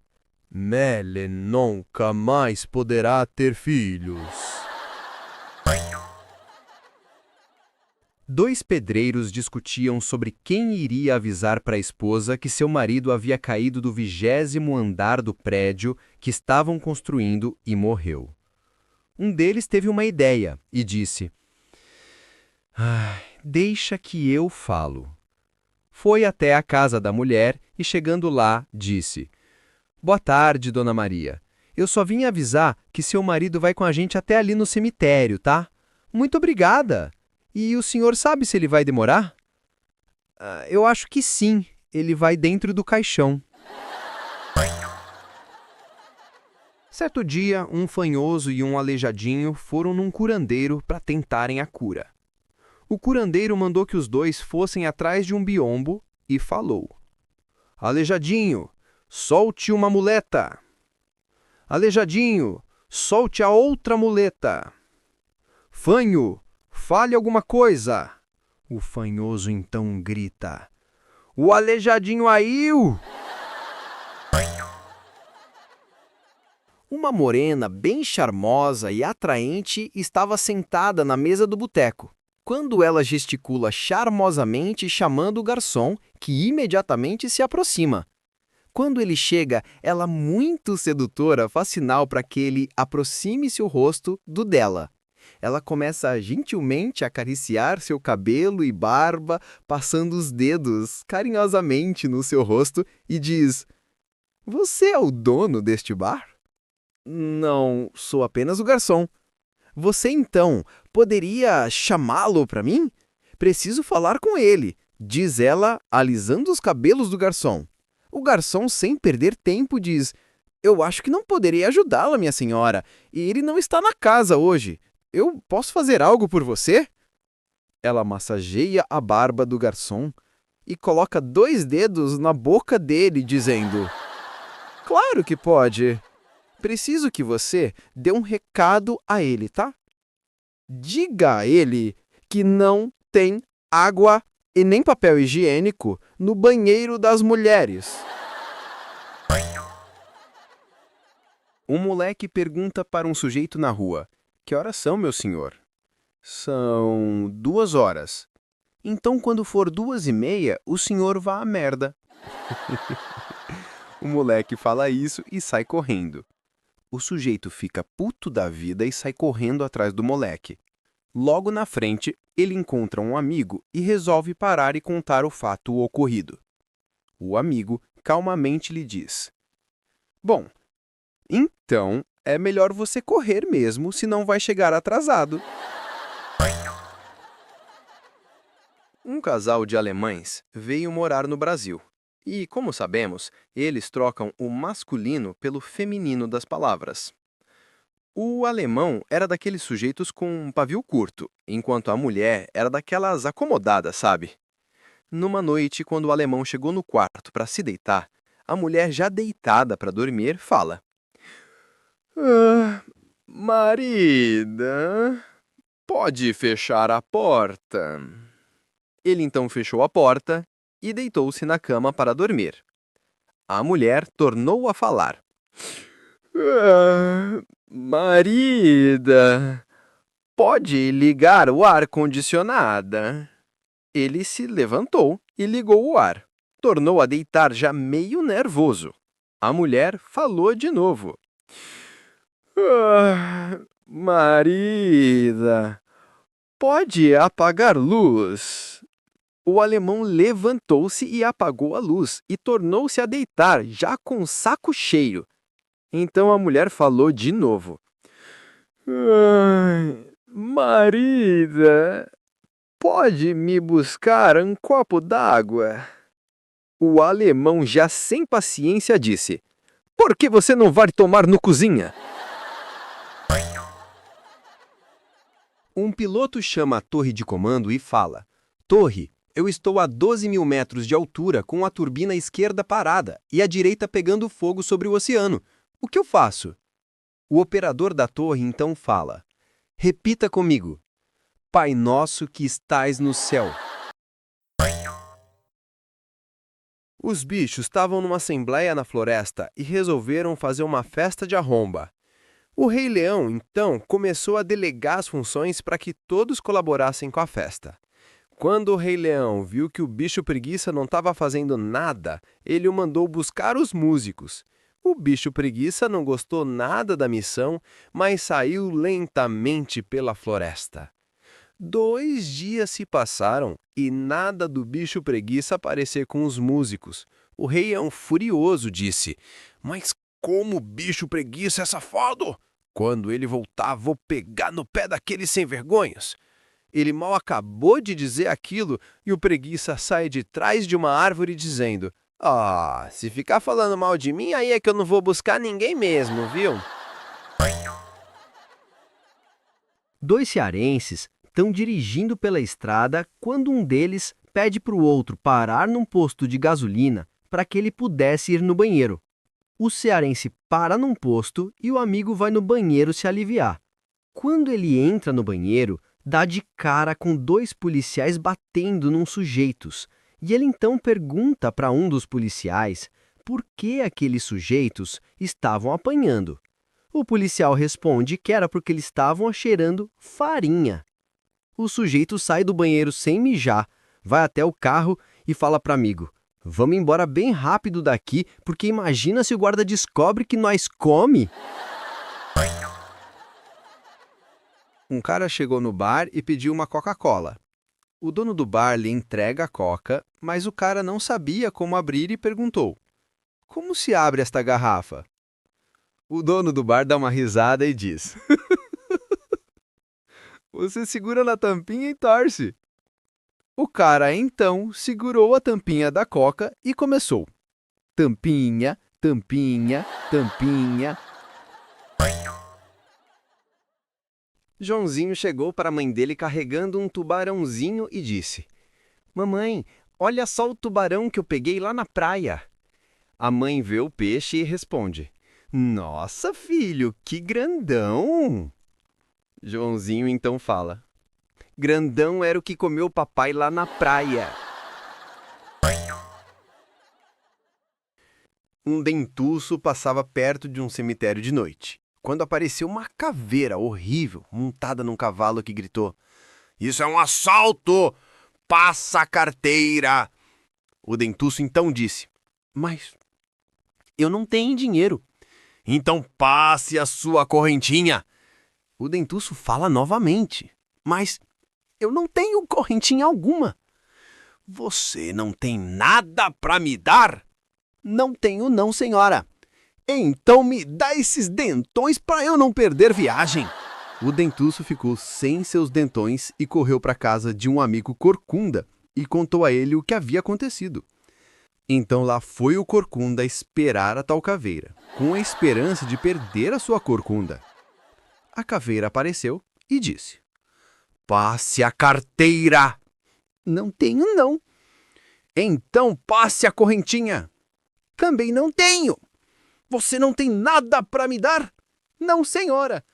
Mele nunca mais poderá ter filhos. 2 pedreiros discutiam sobre quem iria avisar para a esposa que seu marido havia caído do 20º andar do prédio que estavam construindo e morreu. Um deles teve uma ideia e disse: deixa que eu falo. Foi até a casa da mulher e, chegando lá, disse: boa tarde, dona Maria. Eu só vim avisar que seu marido vai com a gente até ali no cemitério, tá? Muito obrigada. E o senhor sabe se ele vai demorar? Eu acho que sim. Ele vai dentro do caixão. Certo dia, um fanhoso e um aleijadinho foram num curandeiro para tentarem a cura. O curandeiro mandou que os 2 fossem atrás de um biombo e falou: Aleijadinho, solte uma muleta. Aleijadinho, solte a outra muleta. Fanho, fale alguma coisa. O fanhoso então grita: o aleijadinho aiu! Uma morena bem charmosa e atraente estava sentada na mesa do boteco, quando ela gesticula charmosamente chamando o garçom, que imediatamente se aproxima. Quando ele chega, ela, muito sedutora, faz sinal para que ele aproxime-se o rosto do dela. Ela começa gentilmente a acariciar seu cabelo e barba, passando os dedos carinhosamente no seu rosto e diz: você é o dono deste bar? Não, sou apenas o garçom. Você, então, poderia chamá-lo para mim? Preciso falar com ele, diz ela, alisando os cabelos do garçom. O garçom, sem perder tempo, diz: eu acho que não poderia ajudá-la, minha senhora, e ele não está na casa hoje. Eu posso fazer algo por você? Ela massageia a barba do garçom e coloca 2 dedos na boca dele, dizendo: claro que pode. Preciso que você dê um recado a ele, tá? Diga a ele que não tem água e nem papel higiênico no banheiro das mulheres. Um moleque pergunta para um sujeito na rua: que horas são, meu senhor? São 2 horas. Então, quando for 2h30, o senhor vá à merda. O moleque fala isso e sai correndo. O sujeito fica puto da vida e sai correndo atrás do moleque. Logo na frente, ele encontra um amigo e resolve parar e contar o fato ocorrido. O amigo calmamente lhe diz: Bom, então é melhor você correr mesmo, senão vai chegar atrasado. Um casal de alemães veio morar no Brasil. E, como sabemos, eles trocam o masculino pelo feminino das palavras. O alemão era daqueles sujeitos com um pavio curto, enquanto a mulher era daquelas acomodadas, sabe? Numa noite, quando o alemão chegou no quarto para se deitar, a mulher, já deitada para dormir, fala: Marida, pode fechar a porta. Ele então fechou a porta e deitou-se na cama para dormir. A mulher tornou a falar: Marida, pode ligar o ar-condicionado. Ele se levantou e ligou o ar. Tornou a deitar já meio nervoso. A mulher falou de novo: Marida, pode apagar luz. O alemão levantou-se e apagou a luz e tornou-se a deitar, já com o saco cheio. Então a mulher falou de novo: Marida, pode me buscar um copo d'água? O alemão, já sem paciência, disse: Por que você não vai tomar no cozinha? Um piloto chama a torre de comando e fala: Torre, eu estou a 12.000 metros de altura com a turbina esquerda parada e a direita pegando fogo sobre o oceano. O que eu faço? O operador da torre então fala: Repita comigo. Pai nosso que estais no céu. Os bichos estavam numa assembleia na floresta e resolveram fazer uma festa de arromba. O Rei Leão, então, começou a delegar as funções para que todos colaborassem com a festa. Quando o Rei Leão viu que o bicho preguiça não estava fazendo nada, ele o mandou buscar os músicos. O bicho preguiça não gostou nada da missão, mas saiu lentamente pela floresta. 2 dias se passaram e nada do bicho preguiça aparecer com os músicos. O Rei Leão, furioso, disse: Mas como o bicho preguiça é safado! Quando ele voltar, vou pegar no pé daqueles sem-vergonhas. Ele mal acabou de dizer aquilo e o preguiça sai de trás de uma árvore dizendo: se ficar falando mal de mim, aí é que eu não vou buscar ninguém mesmo, viu? 2 cearenses estão dirigindo pela estrada quando um deles pede para o outro parar num posto de gasolina para que ele pudesse ir no banheiro. O cearense para num posto e o amigo vai no banheiro se aliviar. Quando ele entra no banheiro, dá de cara com 2 policiais batendo num sujeitos. E ele então pergunta para um dos policiais por que aqueles sujeitos estavam apanhando. O policial responde que era porque eles estavam cheirando farinha. O sujeito sai do banheiro sem mijar, vai até o carro e fala para amigo: Vamos embora bem rápido daqui, porque imagina se o guarda descobre que nós come. Um cara chegou no bar e pediu uma Coca-Cola. O dono do bar lhe entrega a Coca, mas o cara não sabia como abrir e perguntou: Como se abre esta garrafa? O dono do bar dá uma risada e diz: Você segura na tampinha e torce. O cara então segurou a tampinha da Coca e começou: Tampinha, tampinha, tampinha. Joãozinho chegou para a mãe dele carregando um tubarãozinho e disse: Mamãe, olha só o tubarão que eu peguei lá na praia. A mãe vê o peixe e responde: Nossa, filho, que grandão! Joãozinho então fala: Grandão era o que comeu o papai lá na praia. Um dentuço passava perto de um cemitério de noite, quando apareceu uma caveira horrível montada num cavalo que gritou: Isso é um assalto! Passa a carteira! O dentuço então disse: Mas eu não tenho dinheiro. Então passe a sua correntinha. O dentuço fala novamente. Mas eu não tenho correntinha alguma. Você não tem nada para me dar? Não tenho não, senhora. Então me dá esses dentões para eu não perder viagem. O dentuço ficou sem seus dentões e correu para casa de um amigo corcunda e contou a ele o que havia acontecido. Então lá foi o corcunda esperar a tal caveira, com a esperança de perder a sua corcunda. A caveira apareceu e disse: Passe a carteira. Não tenho não. Então passe a correntinha. Também não tenho. Você não tem nada para me dar? Não, senhora.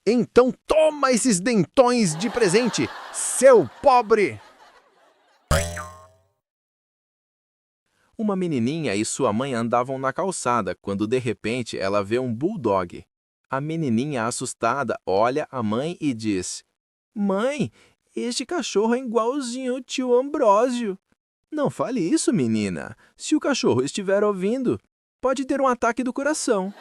Então toma esses dentões de presente, seu pobre! Uma menininha e sua mãe andavam na calçada quando de repente ela vê um bulldog. A menininha, assustada, olha a mãe e diz: Mãe, este cachorro é igualzinho ao tio Ambrósio. Não fale isso, menina. Se o cachorro estiver ouvindo, pode ter um ataque do coração.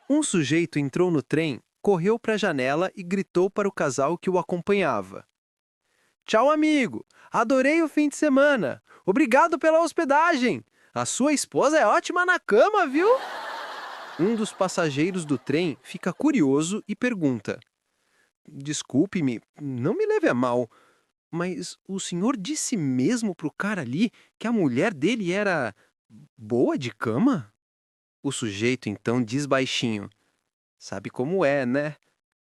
Um sujeito entrou no trem, correu para a janela e gritou para o casal que o acompanhava: Tchau, amigo! Adorei o fim de semana! Obrigado pela hospedagem! A sua esposa é ótima na cama, viu? Um dos passageiros do trem fica curioso e pergunta: Desculpe-me, não me leve a mal, mas o senhor disse mesmo pro cara ali que a mulher dele era boa de cama? O sujeito então diz baixinho: Sabe como é, né?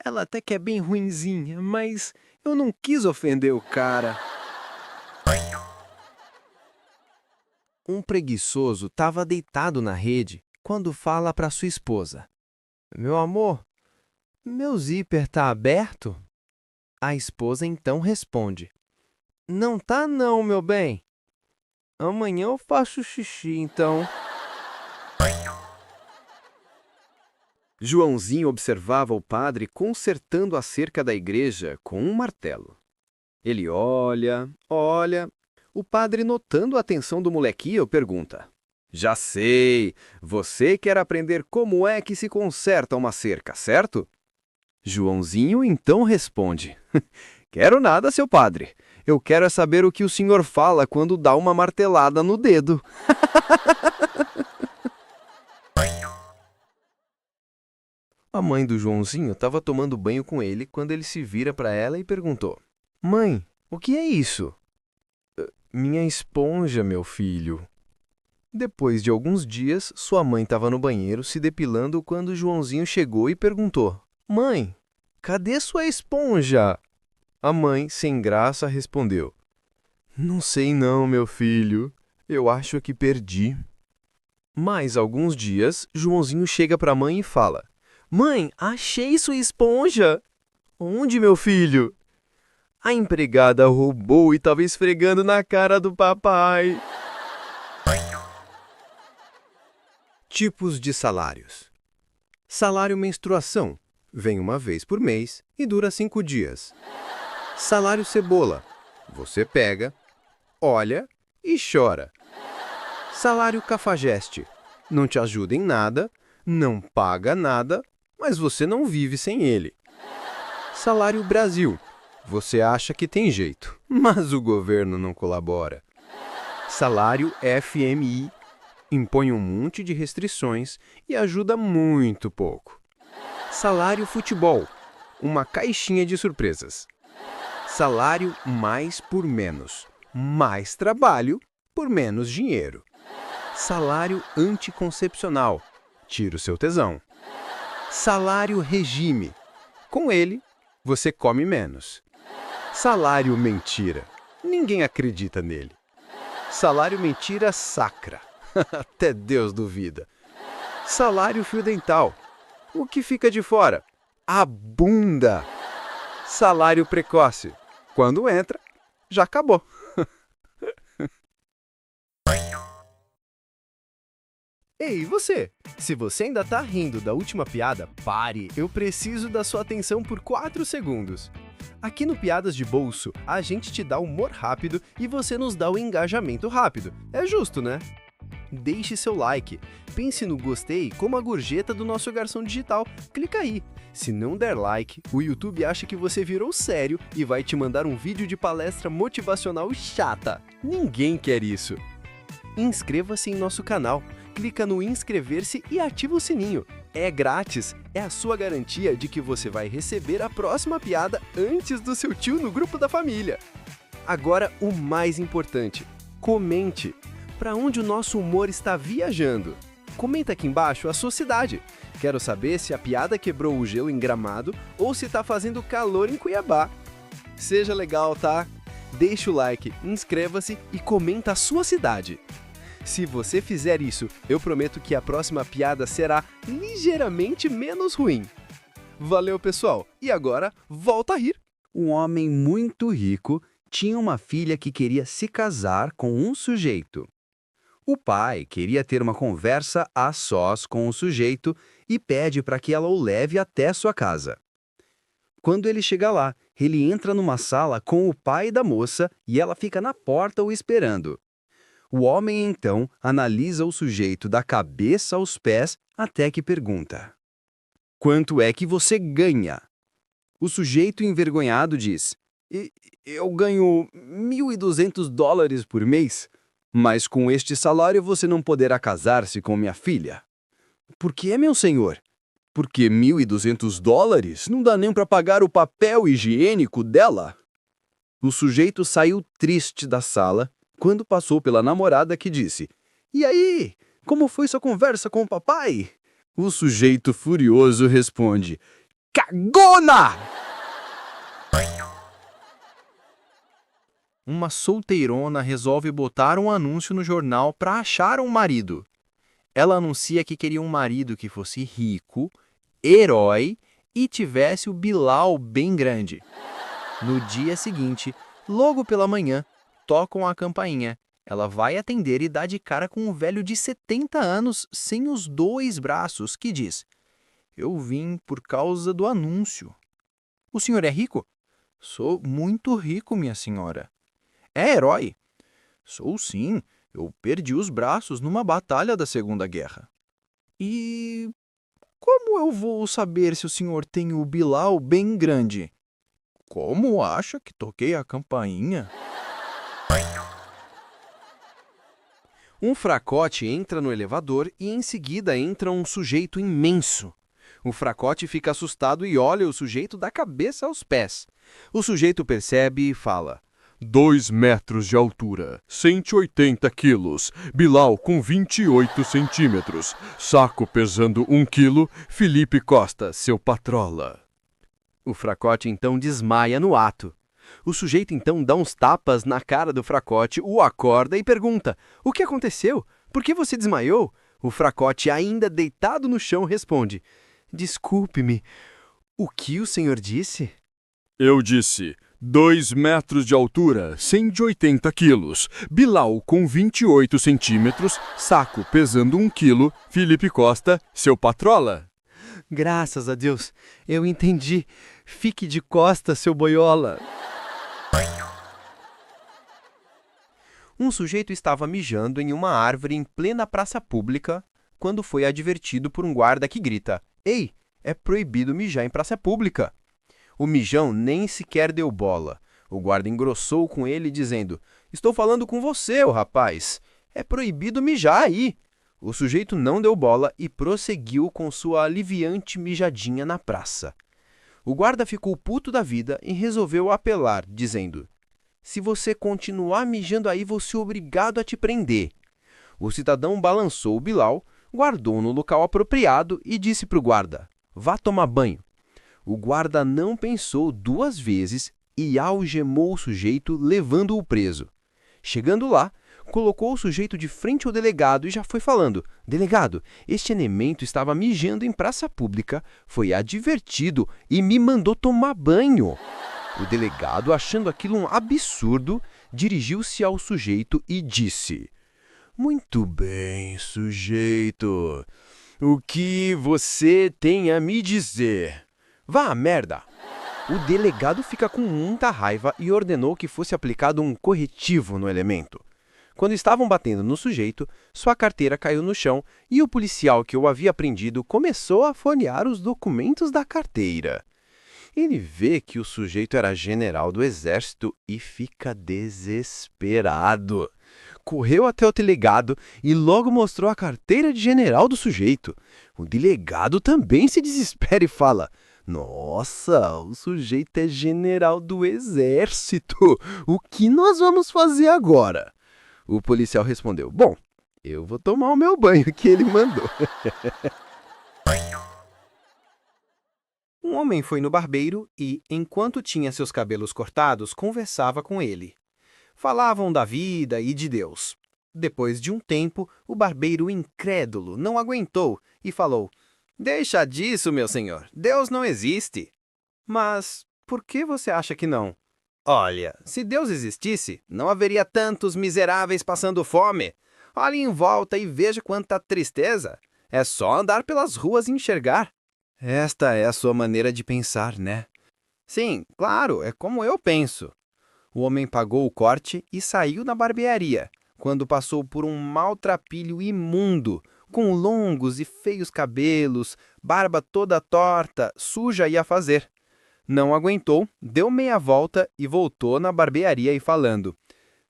Ela até que é bem ruinzinha, mas eu não quis ofender o cara. Um preguiçoso estava deitado na rede quando fala para sua esposa: Meu amor, meu zíper tá aberto? A esposa então responde: Não tá não, meu bem. Amanhã eu faço xixi, então. Joãozinho observava o padre consertando a cerca da igreja com um martelo. Ele olha. O padre, notando a atenção do molequinho, pergunta: Já sei, você quer aprender como é que se conserta uma cerca, certo? Joãozinho então responde: Quero nada, seu padre. Eu quero é saber o que o senhor fala quando dá uma martelada no dedo. A mãe do Joãozinho estava tomando banho com ele quando ele se vira para ela e perguntou: Mãe, o que é isso? Minha esponja, meu filho. Depois de alguns dias, sua mãe estava no banheiro se depilando quando o Joãozinho chegou e perguntou: Mãe, cadê sua esponja? A mãe, sem graça, respondeu: Não sei não, meu filho. Eu acho que perdi. Mais alguns dias, Joãozinho chega para a mãe e fala: Mãe, achei sua esponja. Onde, meu filho? A empregada roubou e estava esfregando na cara do papai. Tipos de salários. Salário menstruação. Vem uma vez por mês e dura 5 dias. Salário cebola. Você pega, olha e chora. Salário cafajeste. Não te ajuda em nada, não paga nada, mas você não vive sem ele. Salário Brasil. Você acha que tem jeito, mas o governo não colabora. Salário FMI. Impõe um monte de restrições e ajuda muito pouco. Salário futebol. Uma caixinha de surpresas. Salário mais por menos. Mais trabalho por menos dinheiro. Salário anticoncepcional. Tira o seu tesão. Salário regime. Com ele, você come menos. Salário mentira. Ninguém acredita nele. Salário mentira sacra. Até Deus duvida. Salário fio dental. O que fica de fora? A bunda. Salário precoce. Quando entra, já acabou. Ei, você? Se você ainda tá rindo da última piada, pare! Eu preciso da sua atenção por 4 segundos. Aqui no Piadas de Bolso, a gente te dá humor rápido e você nos dá o engajamento rápido. É justo, né? deixe seu like. Pense no gostei como a gorjeta do nosso garçom digital. Clica aí. Se não der like, o YouTube acha que você virou sério e vai te mandar um vídeo de palestra motivacional chata. Ninguém quer isso. Inscreva-se em nosso canal. Clica no inscrever-se e ativa o sininho. É grátis, é a sua garantia de que você vai receber a próxima piada antes do seu tio no grupo da família. Agora, o mais importante, comente. Para onde o nosso humor está viajando? Comenta aqui embaixo a sua cidade. Quero saber se a piada quebrou o gelo em Gramado ou se está fazendo calor em Cuiabá. Seja legal, tá? Deixa o like, inscreva-se e comenta a sua cidade. Se você fizer isso, eu prometo que a próxima piada será ligeiramente menos ruim. Valeu, pessoal! E agora, volta a rir! Um homem muito rico tinha uma filha que queria se casar com um sujeito. O pai queria ter uma conversa a sós com o sujeito e pede para que ela o leve até sua casa. Quando ele chega lá, ele entra numa sala com o pai da moça e ela fica na porta o esperando. O homem, então, analisa o sujeito da cabeça aos pés até que pergunta: "Quanto é que você ganha?" O sujeito envergonhado diz: "Eu ganho $1.200 por mês, mas com este salário você não poderá casar-se com minha filha." "Por que, meu senhor?" "Porque $1.200 não dá nem para pagar o papel higiênico dela." O sujeito saiu triste da sala quando passou pela namorada que disse: "E aí, como foi sua conversa com o papai?" O sujeito furioso responde: "Cagona!" Uma solteirona resolve botar um anúncio no jornal para achar um marido. Ela anuncia que queria um marido que fosse rico, herói e tivesse o bilau bem grande. No dia seguinte, logo pela manhã, tocam a campainha. Ela vai atender e dá de cara com um velho de 70 anos sem os 2 braços, que diz: "Eu vim por causa do anúncio." "O senhor é rico?" "Sou muito rico, minha senhora." "É herói?" "Sou sim, eu perdi os braços numa batalha da Segunda Guerra." "E como eu vou saber se o senhor tem o bilau bem grande?" "Como acha que toquei a campainha?" Um fracote entra no elevador e em seguida entra um sujeito imenso. O fracote fica assustado e olha o sujeito da cabeça aos pés. O sujeito percebe e fala: 2 metros de altura, 180 quilos, bilau com 28 centímetros, saco pesando 1 quilo, Felipe Costa, seu patrola." O fracote então desmaia no ato. O sujeito então dá uns tapas na cara do fracote, o acorda e pergunta: "O que aconteceu? Por que você desmaiou?" O fracote, ainda deitado no chão, responde: "Desculpe-me, o que o senhor disse?" "Eu disse 2 metros de altura, 180 quilos, bilau com 28 centímetros, saco pesando 1 quilo, Felipe Costa, seu patrola." "Graças a Deus, eu entendi. Fique de costas, seu boiola." Um sujeito estava mijando em uma árvore em plena praça pública quando foi advertido por um guarda que grita: "Ei, é proibido mijar em praça pública." O mijão nem sequer deu bola. O guarda engrossou com ele, dizendo: "Estou falando com você, ô rapaz. É proibido mijar aí." O sujeito não deu bola e prosseguiu com sua aliviante mijadinha na praça. O guarda ficou puto da vida e resolveu apelar, dizendo: "Se você continuar mijando aí, vou ser obrigado a te prender." O cidadão balançou o bilau, guardou no local apropriado e disse para o guarda: "Vá tomar banho." O guarda não pensou 2 vezes e algemou o sujeito, levando-o preso. Chegando lá, colocou o sujeito de frente ao delegado e já foi falando: "Delegado, este elemento estava mijando em praça pública, foi advertido e me mandou tomar banho." O delegado, achando aquilo um absurdo, dirigiu-se ao sujeito e disse: "Muito bem, sujeito. O que você tem a me dizer? Vá à merda." O delegado fica com muita raiva e ordenou que fosse aplicado um corretivo no elemento. Quando estavam batendo no sujeito, sua carteira caiu no chão e o policial que o havia prendido começou a folhear os documentos da carteira. Ele vê que o sujeito era general do exército e fica desesperado. Correu até o delegado e logo mostrou a carteira de general do sujeito. O delegado também se desespera e fala: "Nossa, o sujeito é general do exército. O que nós vamos fazer agora?" O policial respondeu: "Bom, eu vou tomar o meu banho que ele mandou." Um homem foi no barbeiro e, enquanto tinha seus cabelos cortados, conversava com ele. Falavam da vida e de Deus. Depois de um tempo, o barbeiro incrédulo não aguentou e falou: "Deixa disso, meu senhor. Deus não existe." "Mas por que você acha que não?" "Olha, se Deus existisse, não haveria tantos miseráveis passando fome. Olhe em volta e veja quanta tristeza. É só andar pelas ruas e enxergar." "Esta é a sua maneira de pensar, né?" "Sim, claro, é como eu penso." O homem pagou o corte e saiu da barbearia, quando passou por um maltrapilho imundo, com longos e feios cabelos, barba toda torta, suja e a fazer. Não aguentou, deu meia volta e voltou na barbearia e falando: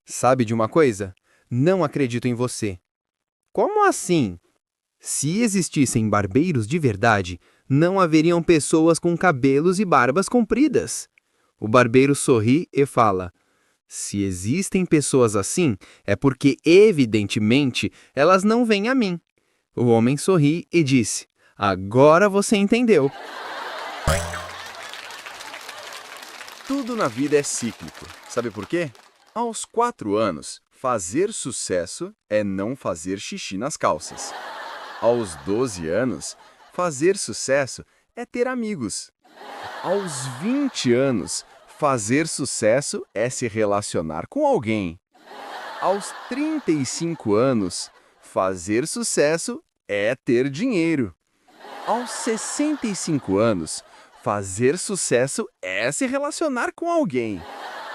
"Sabe de uma coisa? Não acredito em você." "Como assim?" "Se existissem barbeiros de verdade, não haveriam pessoas com cabelos e barbas compridas." O barbeiro sorri e fala: "Se existem pessoas assim, é porque, evidentemente, elas não vêm a mim." O homem sorri e disse: "Agora você entendeu." Tudo na vida é cíclico. Sabe por quê? Aos 4 anos, fazer sucesso é não fazer xixi nas calças. Aos 12 anos, fazer sucesso é ter amigos. Aos 20 anos, fazer sucesso é se relacionar com alguém. Aos 35 anos, fazer sucesso é ter dinheiro. Aos 65 anos, fazer sucesso é se relacionar com alguém.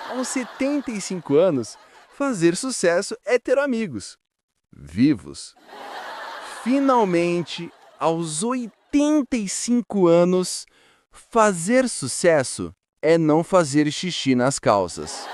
Aos 75 anos, fazer sucesso é ter amigos vivos. Finalmente, aos 85 anos, fazer sucesso é não fazer xixi nas calças.